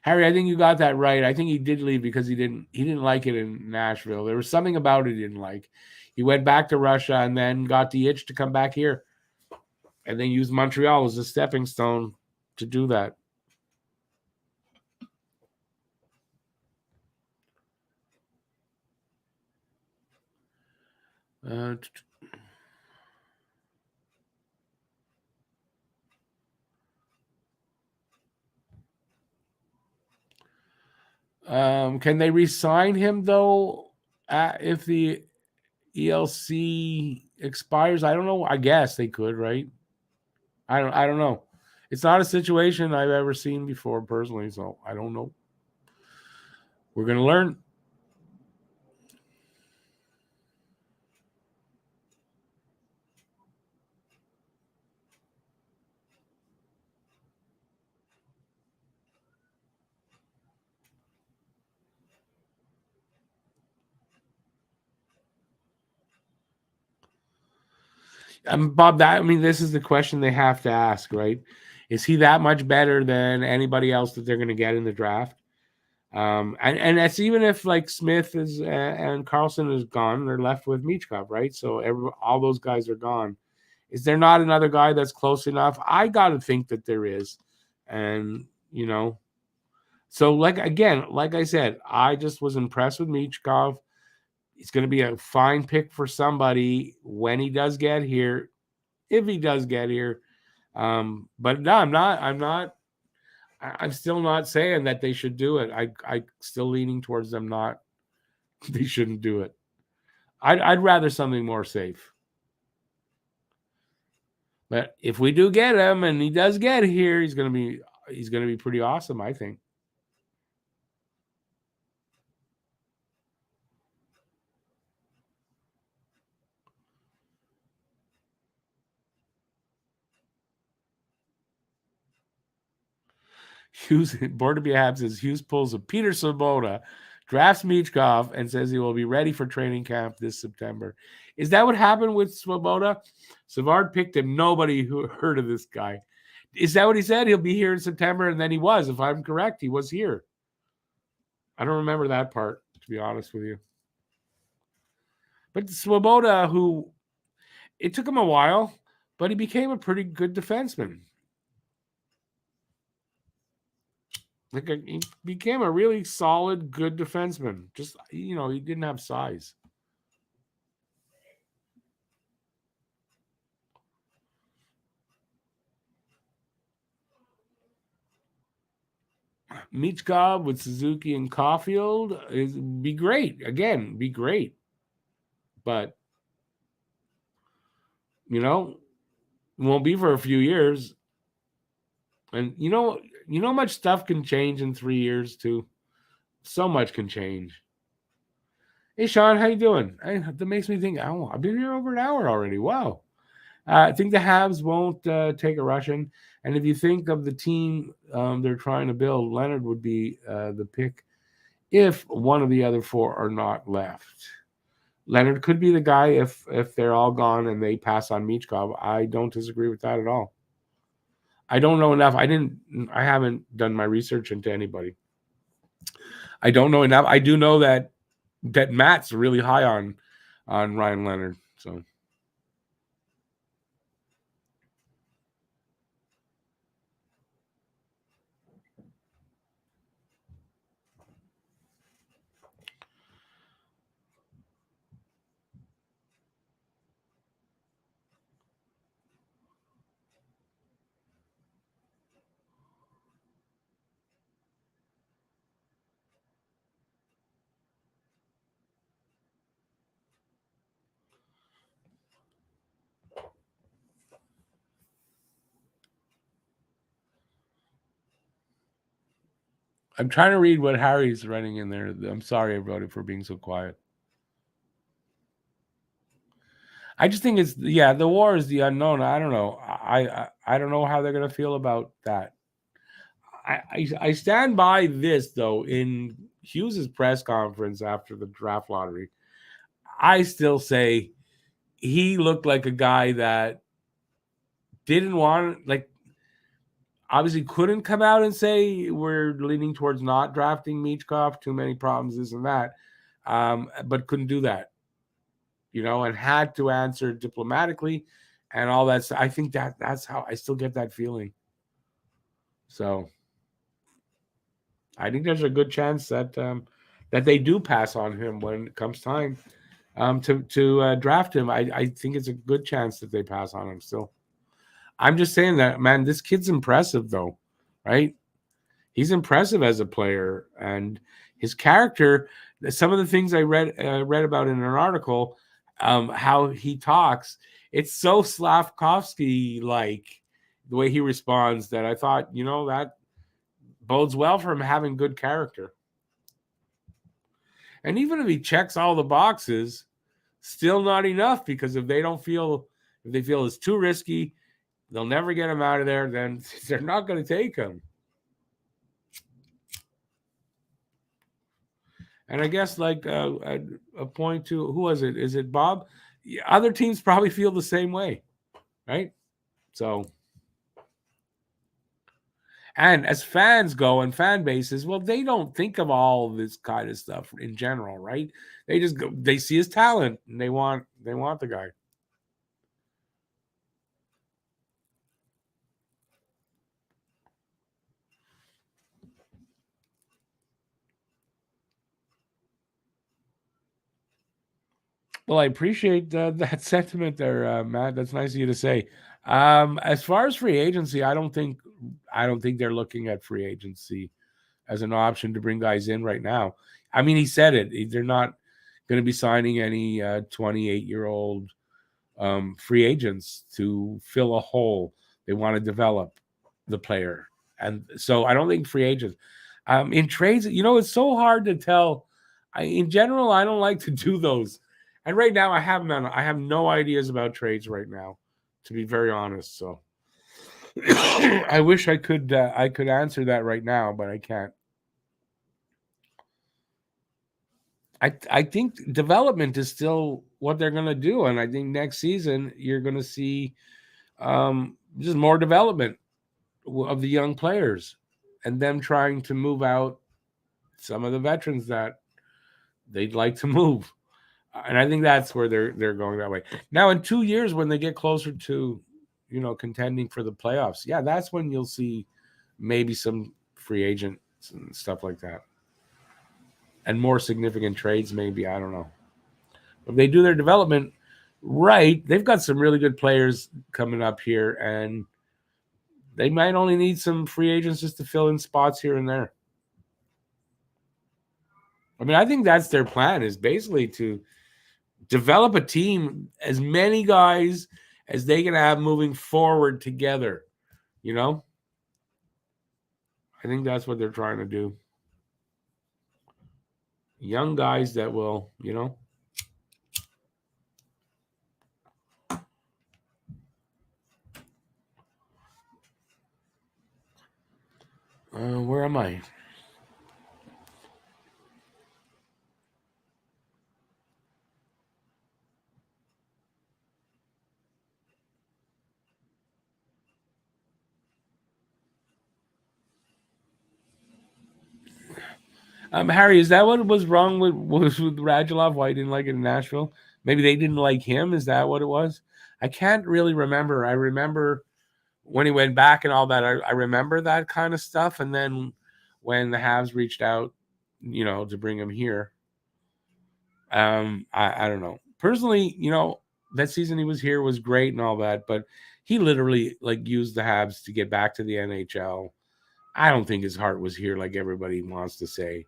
Harry, I think you got that right. I think he did leave because he didn't like it in Nashville. There was something about it he didn't like. He went back to Russia and then got the itch to come back here and then used Montreal as a stepping stone to do that. Uh, can they re-sign him though if the ELC expires? I don't know. I guess they could, right? I don't know. It's not a situation I've ever seen before personally, so I don't know. We're gonna learn. Bob, this is the question they have to ask, right? Is he that much better than anybody else that they're going to get in the draft? And that's even if like Smith is and Carlson is gone, they're left with Michkov, right? So all those guys are gone. Is there not another guy that's close enough? I got to think that there is, and so like I said, I just was impressed with Michkov. He's going to be a fine pick for somebody when he does get here, if he does get here. But no, I'm not. I'm still not saying that they should do it. I still leaning towards them not. They shouldn't do it. I'd rather something more safe. But if we do get him and he does get here, he's gonna be pretty awesome. I think. Hughes, bored to be Habs says Hughes pulls a Peter Svoboda, drafts Michkov, and says he will be ready for training camp this September. Is that what happened with Svoboda? Savard picked him. Nobody who heard of this guy. Is that what he said? He'll be here in September, and then he was. If I'm correct, he was here. I don't remember that part, to be honest with you. But Swoboda, who it took him a while, but he became a pretty good defenseman. He became a really solid, good defenseman. Just he didn't have size. Michkov with Suzuki and Caulfield is be great. Again, be great. But won't be for a few years. And how much stuff can change in 3 years too. So much can change. Hey Sean, how you doing? That makes me think. Oh, I've been here over an hour already. Wow. I think the Habs won't take a Russian. And if you think of the team they're trying to build, Leonard would be the pick if one of the other four are not left. Leonard could be the guy if they're all gone and they pass on Michkov. I don't disagree with that at all. I don't know enough. I haven't done my research into anybody. I don't know enough. I do know that Matt's really high on Ryan Leonard. So I'm trying to read what Harry's writing in there. I'm sorry, everybody, for being so quiet. I just think it's the war is the unknown. I don't know. I don't know how they're gonna feel about that. I stand by this though. In Hughes's press conference after the draft lottery, I still say he looked like a guy that didn't want, like, obviously couldn't come out and say we're leaning towards not drafting Michkov, too many problems, this and that, but couldn't do that, and had to answer diplomatically and all that. I think that's how I still get that feeling. So I think there's a good chance that they do pass on him when it comes time to draft him. I think it's a good chance that they pass on him still. I'm just saying that, man, this kid's impressive though, right? He's impressive as a player, and his character. Some of the things I read about in an article, how he talks, it's so Slavkovsky like the way he responds that I thought, that bodes well for him having good character. And even if he checks all the boxes, still not enough, because if they feel it's too risky, they'll never get him out of there. Then they're not going to take him. And I guess like a point to, who was it? Is it Bob? Other teams probably feel the same way, right? So, and as fans go and fan bases, well, they don't think of all this kind of stuff in general, right? They just go, they see his talent and they want the guy. Well, I appreciate that sentiment there, Matt. That's nice of you to say. As far as free agency, I don't think they're looking at free agency as an option to bring guys in right now. I mean, he said it. They're not going to be signing any 28-year-old free agents to fill a hole. They want to develop the player, and so I don't think free agents. In trades, it's so hard to tell. In general, I don't like to do those. And right now, I have none. I have no ideas about trades right now, to be very honest. So I wish I could answer that right now, but I can't. I think development is still what they're going to do, and I think next season you're going to see just more development of the young players, and them trying to move out some of the veterans that they'd like to move. And I think that's where they're going that way. Now, in 2 years, when they get closer to, contending for the playoffs, yeah, that's when you'll see maybe some free agents and stuff like that, and more significant trades. Maybe, I don't know. If they do their development right, they've got some really good players coming up here, and they might only need some free agents just to fill in spots here and there. I mean, I think that's their plan, is basically to develop a team, as many guys as they can have moving forward together. You know, I think that's what they're trying to do. Young guys that will, where am I? Harry, is that what was wrong with Radulov? Why he didn't like it in Nashville? Maybe they didn't like him. Is that what it was? I can't really remember. I remember when he went back and all that. I remember that kind of stuff. And then when the Habs reached out, to bring him here, I don't know. Personally, that season he was here was great and all that, but he literally like used the Habs to get back to the NHL. I don't think his heart was here like everybody wants to say.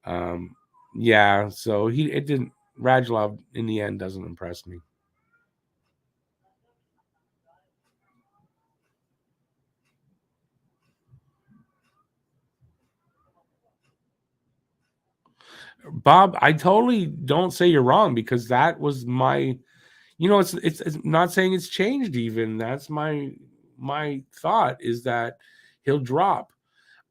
Um, yeah, so it didn't. Radulov in the end doesn't impress me. Bob, I totally don't say you're wrong because that was my, it's not saying it's changed even. That's my thought is that he'll drop.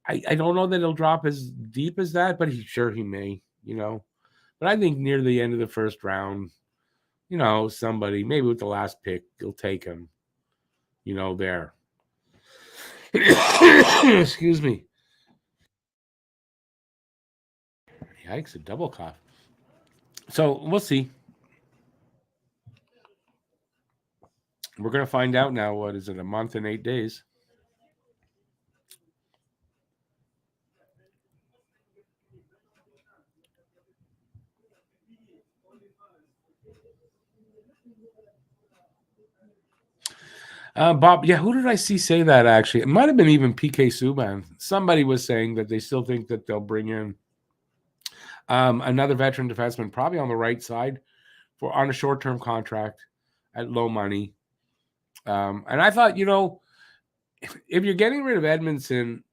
I don't know that he'll drop as deep as that, but he may, But I think near the end of the first round, somebody maybe with the last pick, you'll take him, there. Excuse me. Yikes, a double cough. So we'll see. We're gonna find out now. What is it? A month and 8 days. Bob, yeah, who did I see say that actually? It might have been even PK Subban. Somebody was saying that they still think that they'll bring in another veteran defenseman, probably on the right side, for on a short-term contract at low money. And I thought, if you're getting rid of Edmondson,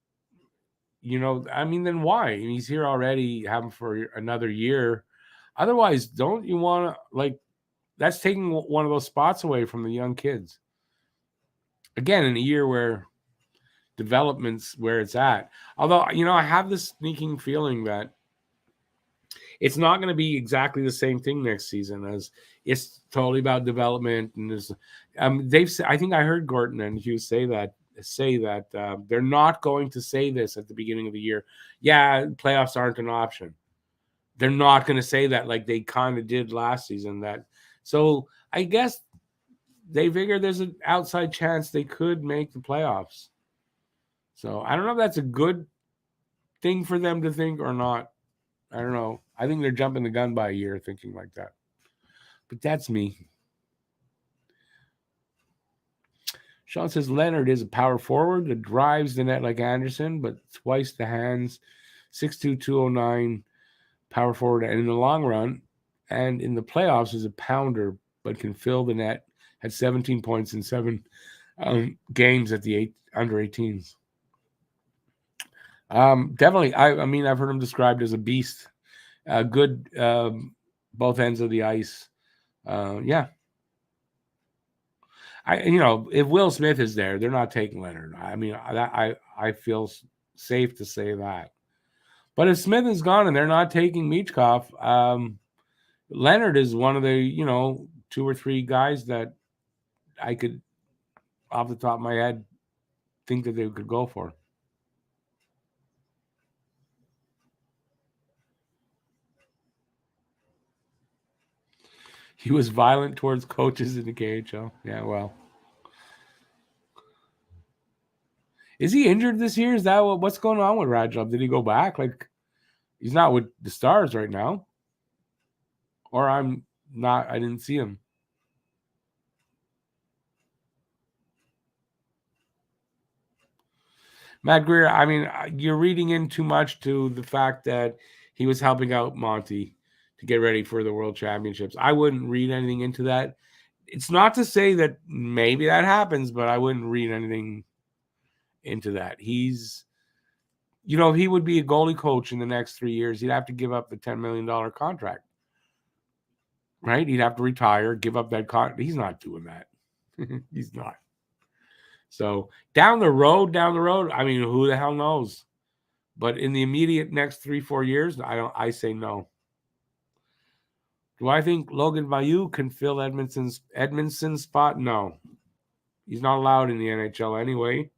then why? He's here already, have him for another year. Otherwise, don't you want to that's taking one of those spots away from the young kids. Again, in a year where development's where it's at. Although, I have this sneaking feeling that it's not going to be exactly the same thing next season as it's totally about development. And there's, I think I heard Gorton and Hughes say that they're not going to say this at the beginning of the year. Yeah, playoffs aren't an option. They're not going to say that like they kind of did last season. So I guess they figure there's an outside chance they could make the playoffs. So I don't know if that's a good thing for them to think or not. I don't know. I think they're jumping the gun by a year thinking like that. But that's me. Sean says Leonard is a power forward that drives the net like Anderson, but twice the hands, 6'2", 209 power forward. And in the long run and in the playoffs is a pounder, but can fill the net. Had 17 points in 7 games at the under 18s. Definitely. I've heard him described as a beast. Good both ends of the ice. Yeah. If Will Smith is there, they're not taking Leonard. I feel safe to say that. But if Smith is gone and they're not taking Michkov, Leonard is one of the 2 or 3 guys that I could, off the top of my head, think that they could go for. He was violent towards coaches in the KHL. Yeah, well. Is he injured this year? Is that what's going on with Radulov? Did he go back? He's not with the Stars right now. Or I didn't see him. Matt Greer, you're reading in too much to the fact that he was helping out Monty to get ready for the World Championships. I wouldn't read anything into that. It's not to say that maybe that happens, but I wouldn't read anything into that. He's, if he would be a goalie coach in the next 3 years, he'd have to give up the $10 million contract, right? He'd have to retire, give up that contract. He's not doing that. He's not. So down the road, who the hell knows? But in the immediate next 3-4 years, I say no. Do I think Logan Mailloux can fill Edmondson's spot? No. He's not allowed in the NHL anyway.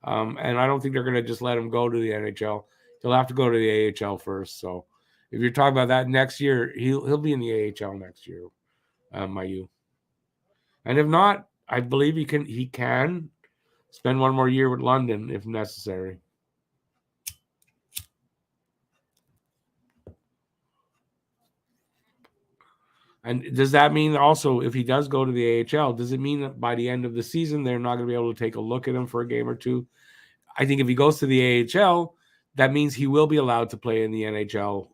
And I don't think they're going to just let him go to the NHL. He'll have to go to the AHL first. So if you're talking about that next year, he'll be in the AHL next year, Mailloux. And if not, I believe he can spend one more year with London if necessary. And does that mean also if he does go to the AHL, does it mean that by the end of the season they're not going to be able to take a look at him for a game or two? I think if he goes to the AHL, that means he will be allowed to play in the NHL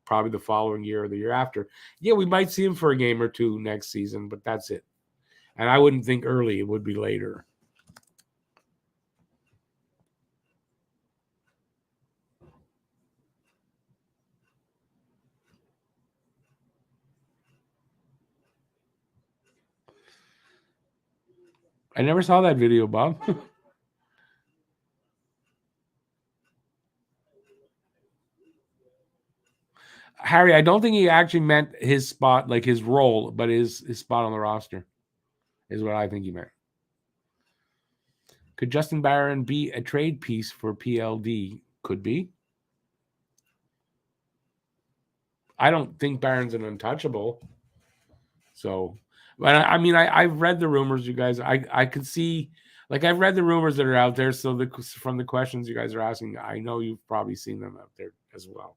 probably the following year or the year after. Yeah, we might see him for a game or two next season, but that's it. And I wouldn't think early, it would be later. I never saw that video, Bob. Harry, I don't think he actually meant his spot, like his role, but his spot on the roster is what I think he meant. Could Justin Barron be a trade piece for PLD? Could be. I don't think Barron's an untouchable. So, but I mean, I've read the rumors, you guys. I could see, like, I've read the rumors that are out there. So from the questions you guys are asking, I know you've probably seen them out there as well.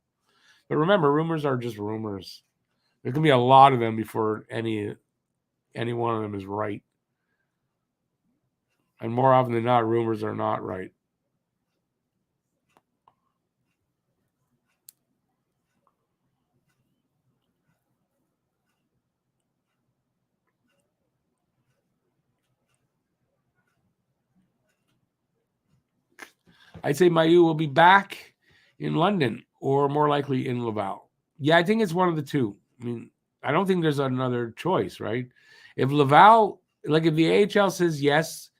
But remember, rumors are just rumors. There can be a lot of them before any one of them is right. And more often than not, rumors are not right. I'd say Mayu will be back in London or more likely in Laval. Yeah, I think it's one of the two. I mean, I don't think there's another choice, right? If Laval, like if the AHL says yes,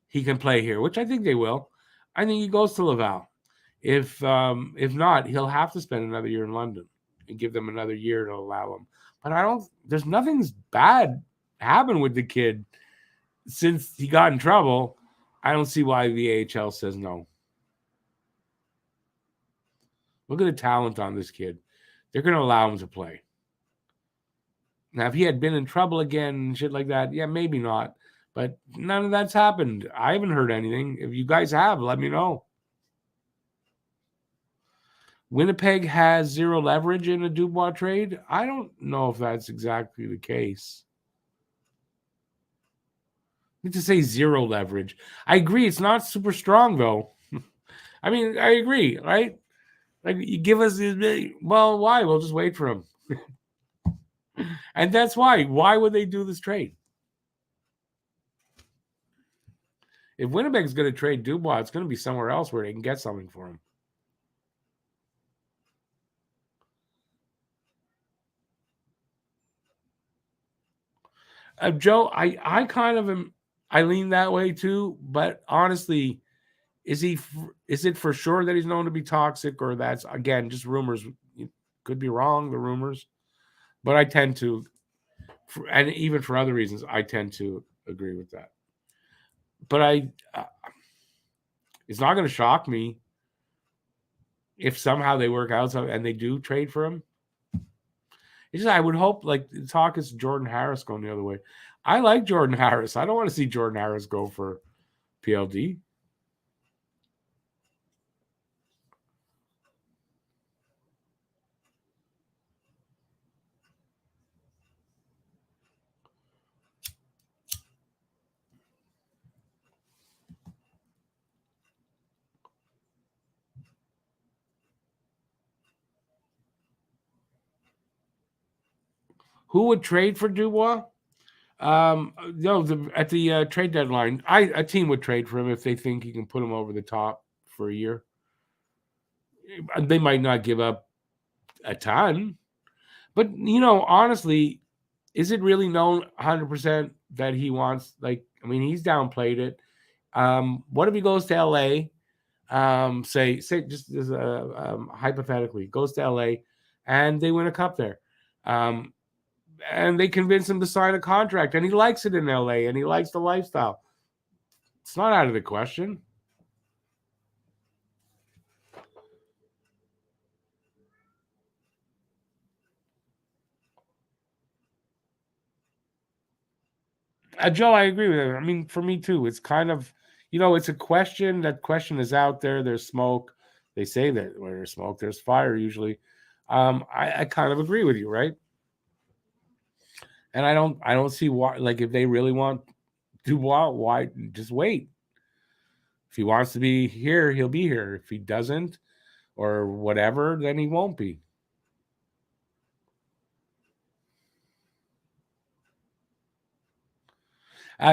he can play here, which I think they will. I think he goes to Laval. If not, he'll have to spend another year in London and give them another year to allow him. But I don't. There's nothing's bad happened with the kid since he got in trouble. I don't see why the AHL says no. Look at the talent on this kid. They're going to allow him to play. Now, if he had been in trouble again and shit like that, yeah, maybe not. But none of that's happened. I haven't heard anything. If you guys have, let me know. Winnipeg has zero leverage in a Dubois trade. I don't know if that's exactly the case. I need to say zero leverage. I agree. It's not super strong, though. I mean, I agree, right? Like, you give us this. Well, why? We'll just wait for him. And that's why. Why would they do this trade? If Winnipeg's going to trade Dubois, it's going to be somewhere else where they can get something for him. Joe, I kind of am. I lean that way too. But honestly, is it for sure that he's known to be toxic, or that's again just rumors? You could be wrong, the rumors, but I tend to, and even for other reasons, I tend to agree with that. But it's not going to shock me if somehow they work out and they do trade for him. It's just I would hope like the talk is Jordan Harris going the other way. I like Jordan Harris. I don't want to see Jordan Harris go for PLD. Who would trade for Dubois? No, at the trade deadline, a team would trade for him if they think he can put him over the top for a year. They might not give up a ton, but honestly, is it really known 100% that he wants? Like, I mean, he's downplayed it. What if he goes to LA? Say just as hypothetically, goes to LA, and they win a cup there. And they convince him to sign a contract, and he likes it in LA, and he likes the lifestyle. It's not out of the question. Joe, I agree with it. I mean, for me too, it's kind of, it's a question. That question is out there. There's smoke. They say that where there's smoke, there's fire usually. I kind of agree with you, right? And I don't see why. Like, if they really want Dubois, why just wait? If he wants to be here, he'll be here. If he doesn't, or whatever, then he won't be.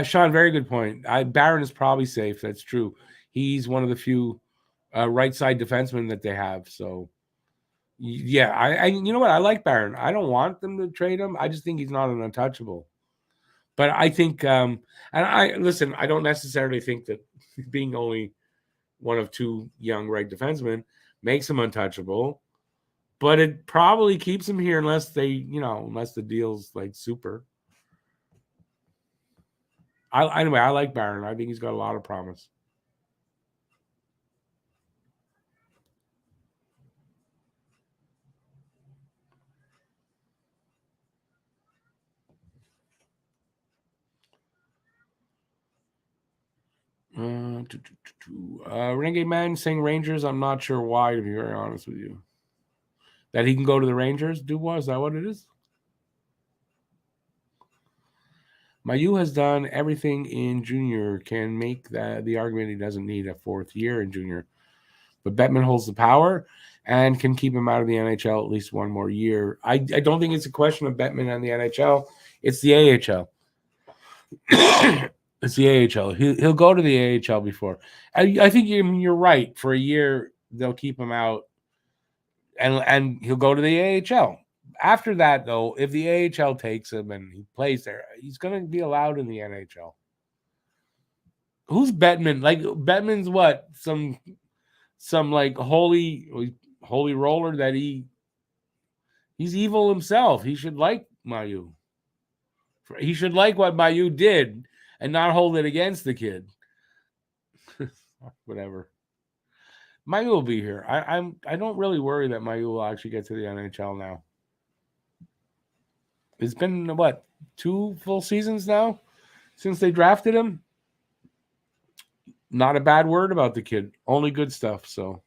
Sean, very good point. Barron is probably safe. That's true. He's one of the few right side defensemen that they have. So, yeah, you know what? I like Barron. I don't want them to trade him. I just think he's not an untouchable. But I think, and I listen. I don't necessarily think that being only one of two young right defensemen makes him untouchable. But it probably keeps him here unless they, unless the deal's like super. Anyway, I like Barron. I think he's got a lot of promise. Renegade Man saying Rangers. I'm not sure why, to be very honest with you. That he can go to the Rangers, Dubois, is that what it is? Mayu has done everything in junior, can make that the argument he doesn't need a fourth year in junior. But Bettman holds the power and can keep him out of the NHL at least one more year. I don't think it's a question of Bettman and the NHL. It's the AHL. It's the AHL. He'll go to the AHL before. I think you're right. For a year, they'll keep him out, and he'll go to the AHL. After that, though, if the AHL takes him and he plays there, he's going to be allowed in the NHL. Who's Bettman? Like Bettman's what? Some like holy roller that he's evil himself. He should like Mayu. He should like what Mayu did and not hold it against the kid. Whatever. Mayu will be here. I don't really worry that Mayu will actually get to the NHL now. It's been what, 2 full seasons now since they drafted him. Not a bad word about the kid. Only good stuff. So.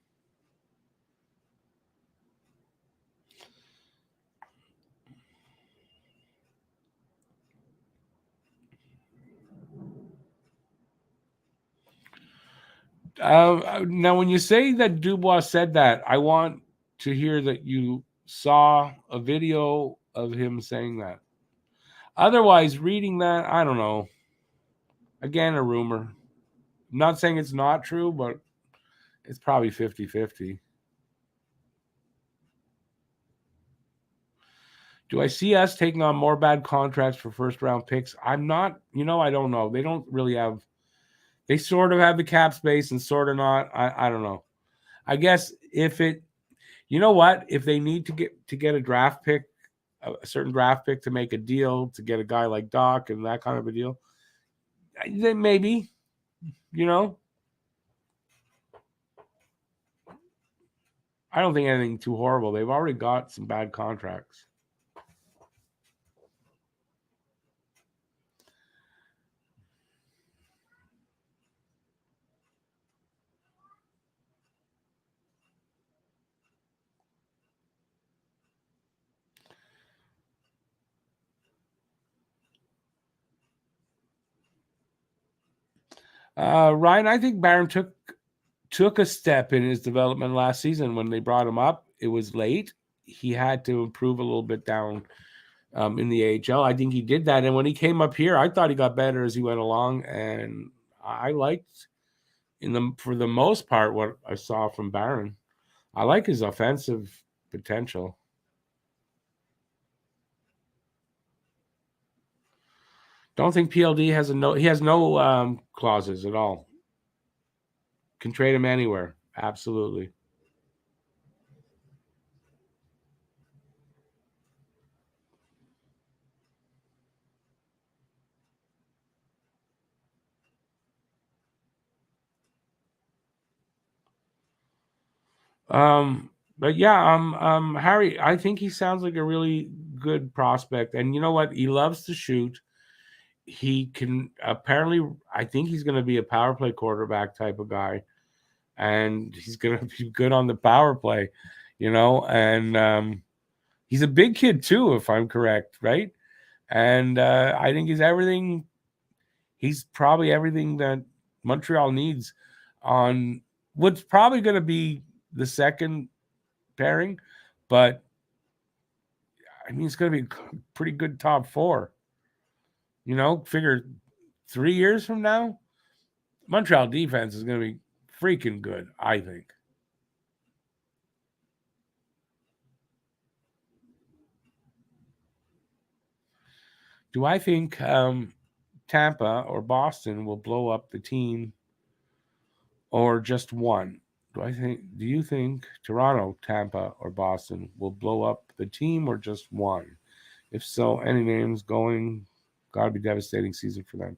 Now, when you say that Dubois said that, I want to hear that you saw a video of him saying that. Otherwise, reading that, I don't know. Again, a rumor. I'm not saying it's not true, but it's probably 50-50. Do I see us taking on more bad contracts for first round picks? I'm not, I don't know. They don't really have, they sort of have the cap space and sort of not. I don't know. I guess if it, you know what? If they need to get a draft pick, a certain draft pick to make a deal to get a guy like Doc and that kind of a deal, then maybe, I don't think anything too horrible. They've already got some bad contracts. Ryan, I think Barron took a step in his development last season when they brought him up. It was late. He had to improve a little bit down in the AHL. I think he did that. And when he came up here, I thought he got better as he went along. And I liked for the most part what I saw from Barron. I like his offensive potential. Don't think PLD has he has no clauses at all. Can trade him anywhere. Absolutely. But yeah, Harry, I think he sounds like a really good prospect. And you know what? He loves to shoot. He can apparently, I think he's going to be a power play quarterback type of guy. And he's going to be good on the power play, and he's a big kid too, if I'm correct, right? And I think he's probably everything that Montreal needs on what's probably going to be the second pairing, but I mean, it's going to be a pretty good top 4. Figure 3 years from now, Montreal defense is going to be freaking good, I think. Do I think Tampa or Boston will blow up the team or just one? Do you think Toronto, Tampa, or Boston will blow up the team or just one? If so, any names going? Gotta be devastating season for them.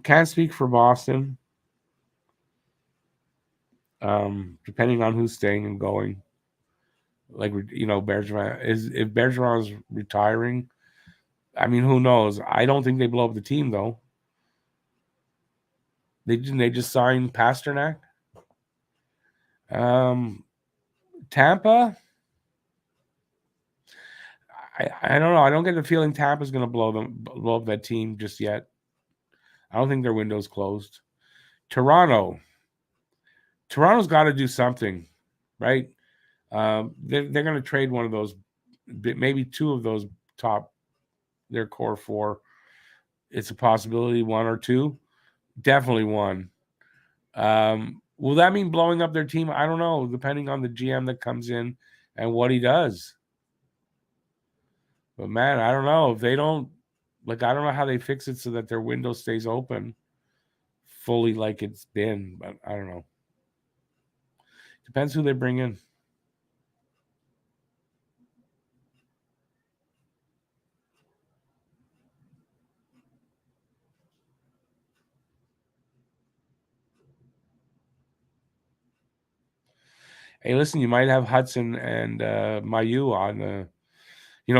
Can't speak for Boston. Depending on who's staying and going. Like, Bergeron is, if Bergeron's retiring, I mean, who knows? I don't think they blow up the team though. They just signed Pasternak. Tampa. I don't know. I don't get the feeling Tampa's going to blow up that team just yet. I don't think their window's closed. Toronto's got to do something, right? They're going to trade one of those, maybe two of those top, their core four. It's a possibility, one or two. Definitely one. Will that mean blowing up their team? I don't know, depending on the GM that comes in and what he does. But man, I don't know if they don't, I don't know how they fix it so that their window stays open fully like it's been, but I don't know. Depends who they bring in. Hey, listen, you might have Hudson and Mayu on the,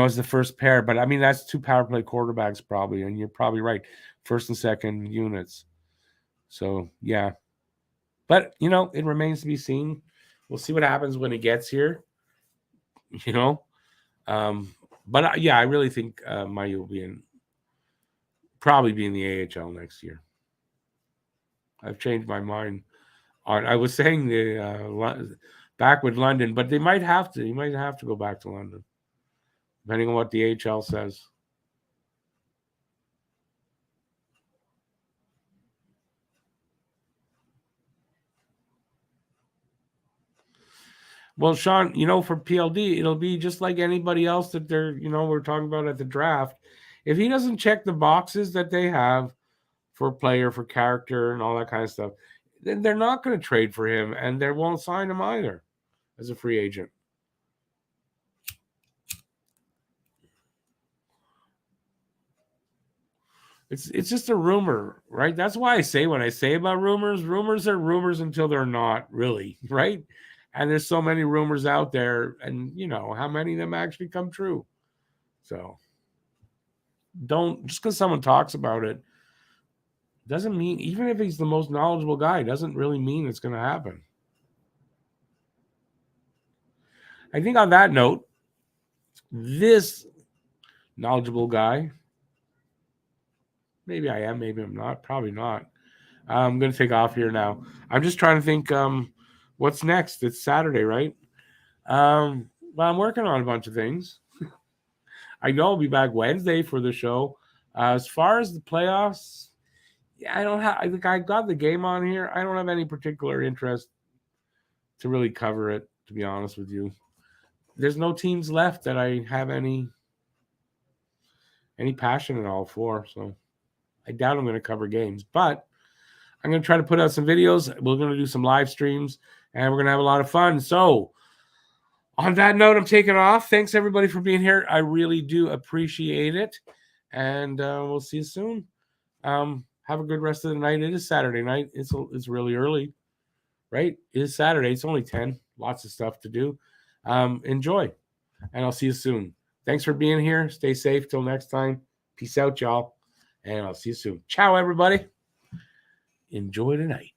as the first pair, but I mean, that's two power play quarterbacks probably, and you're probably right. First and second units. So, yeah. But, it remains to be seen. We'll see what happens when it gets here, But, yeah, I really think Mayu will probably be in the AHL next year. I've changed my mind. I was saying back with London, but they might have to. You might have to go back to London, depending on what the AHL says. Well, Sean, for PLD, it'll be just like anybody else that we're talking about at the draft. If he doesn't check the boxes that they have for player, for character, and all that kind of stuff, then they're not going to trade for him, and they won't sign him either as a free agent. It's just a rumor, right? That's why I say when I say about rumors are rumors until they're not really, right? And there's so many rumors out there, and how many of them actually come true. So don't, just because someone talks about it doesn't mean, even if he's the most knowledgeable guy, doesn't really mean it's going to happen. I think on that note, this knowledgeable guy, maybe I am, maybe I'm not, probably not. I'm going to take off here now. I'm just trying to think what's next. It's Saturday, right? Well, I'm working on a bunch of things. I know I'll be back Wednesday for the show. As far as the playoffs, I don't have. I think I got the game on here. I don't have any particular interest to really cover it, to be honest with you. There's no teams left that I have any passion at all for. So I doubt I'm going to cover games, but I'm going to try to put out some videos. We're going to do some live streams, and we're going to have a lot of fun. So on that note, I'm taking off. Thanks, everybody, for being here. I really do appreciate it, and we'll see you soon. Have a good rest of the night. It is Saturday night. It's really early, right? It is Saturday. It's only 10. Lots of stuff to do. Enjoy, and I'll see you soon. Thanks for being here. Stay safe till next time. Peace out, y'all, and I'll see you soon. Ciao, everybody. Enjoy the night.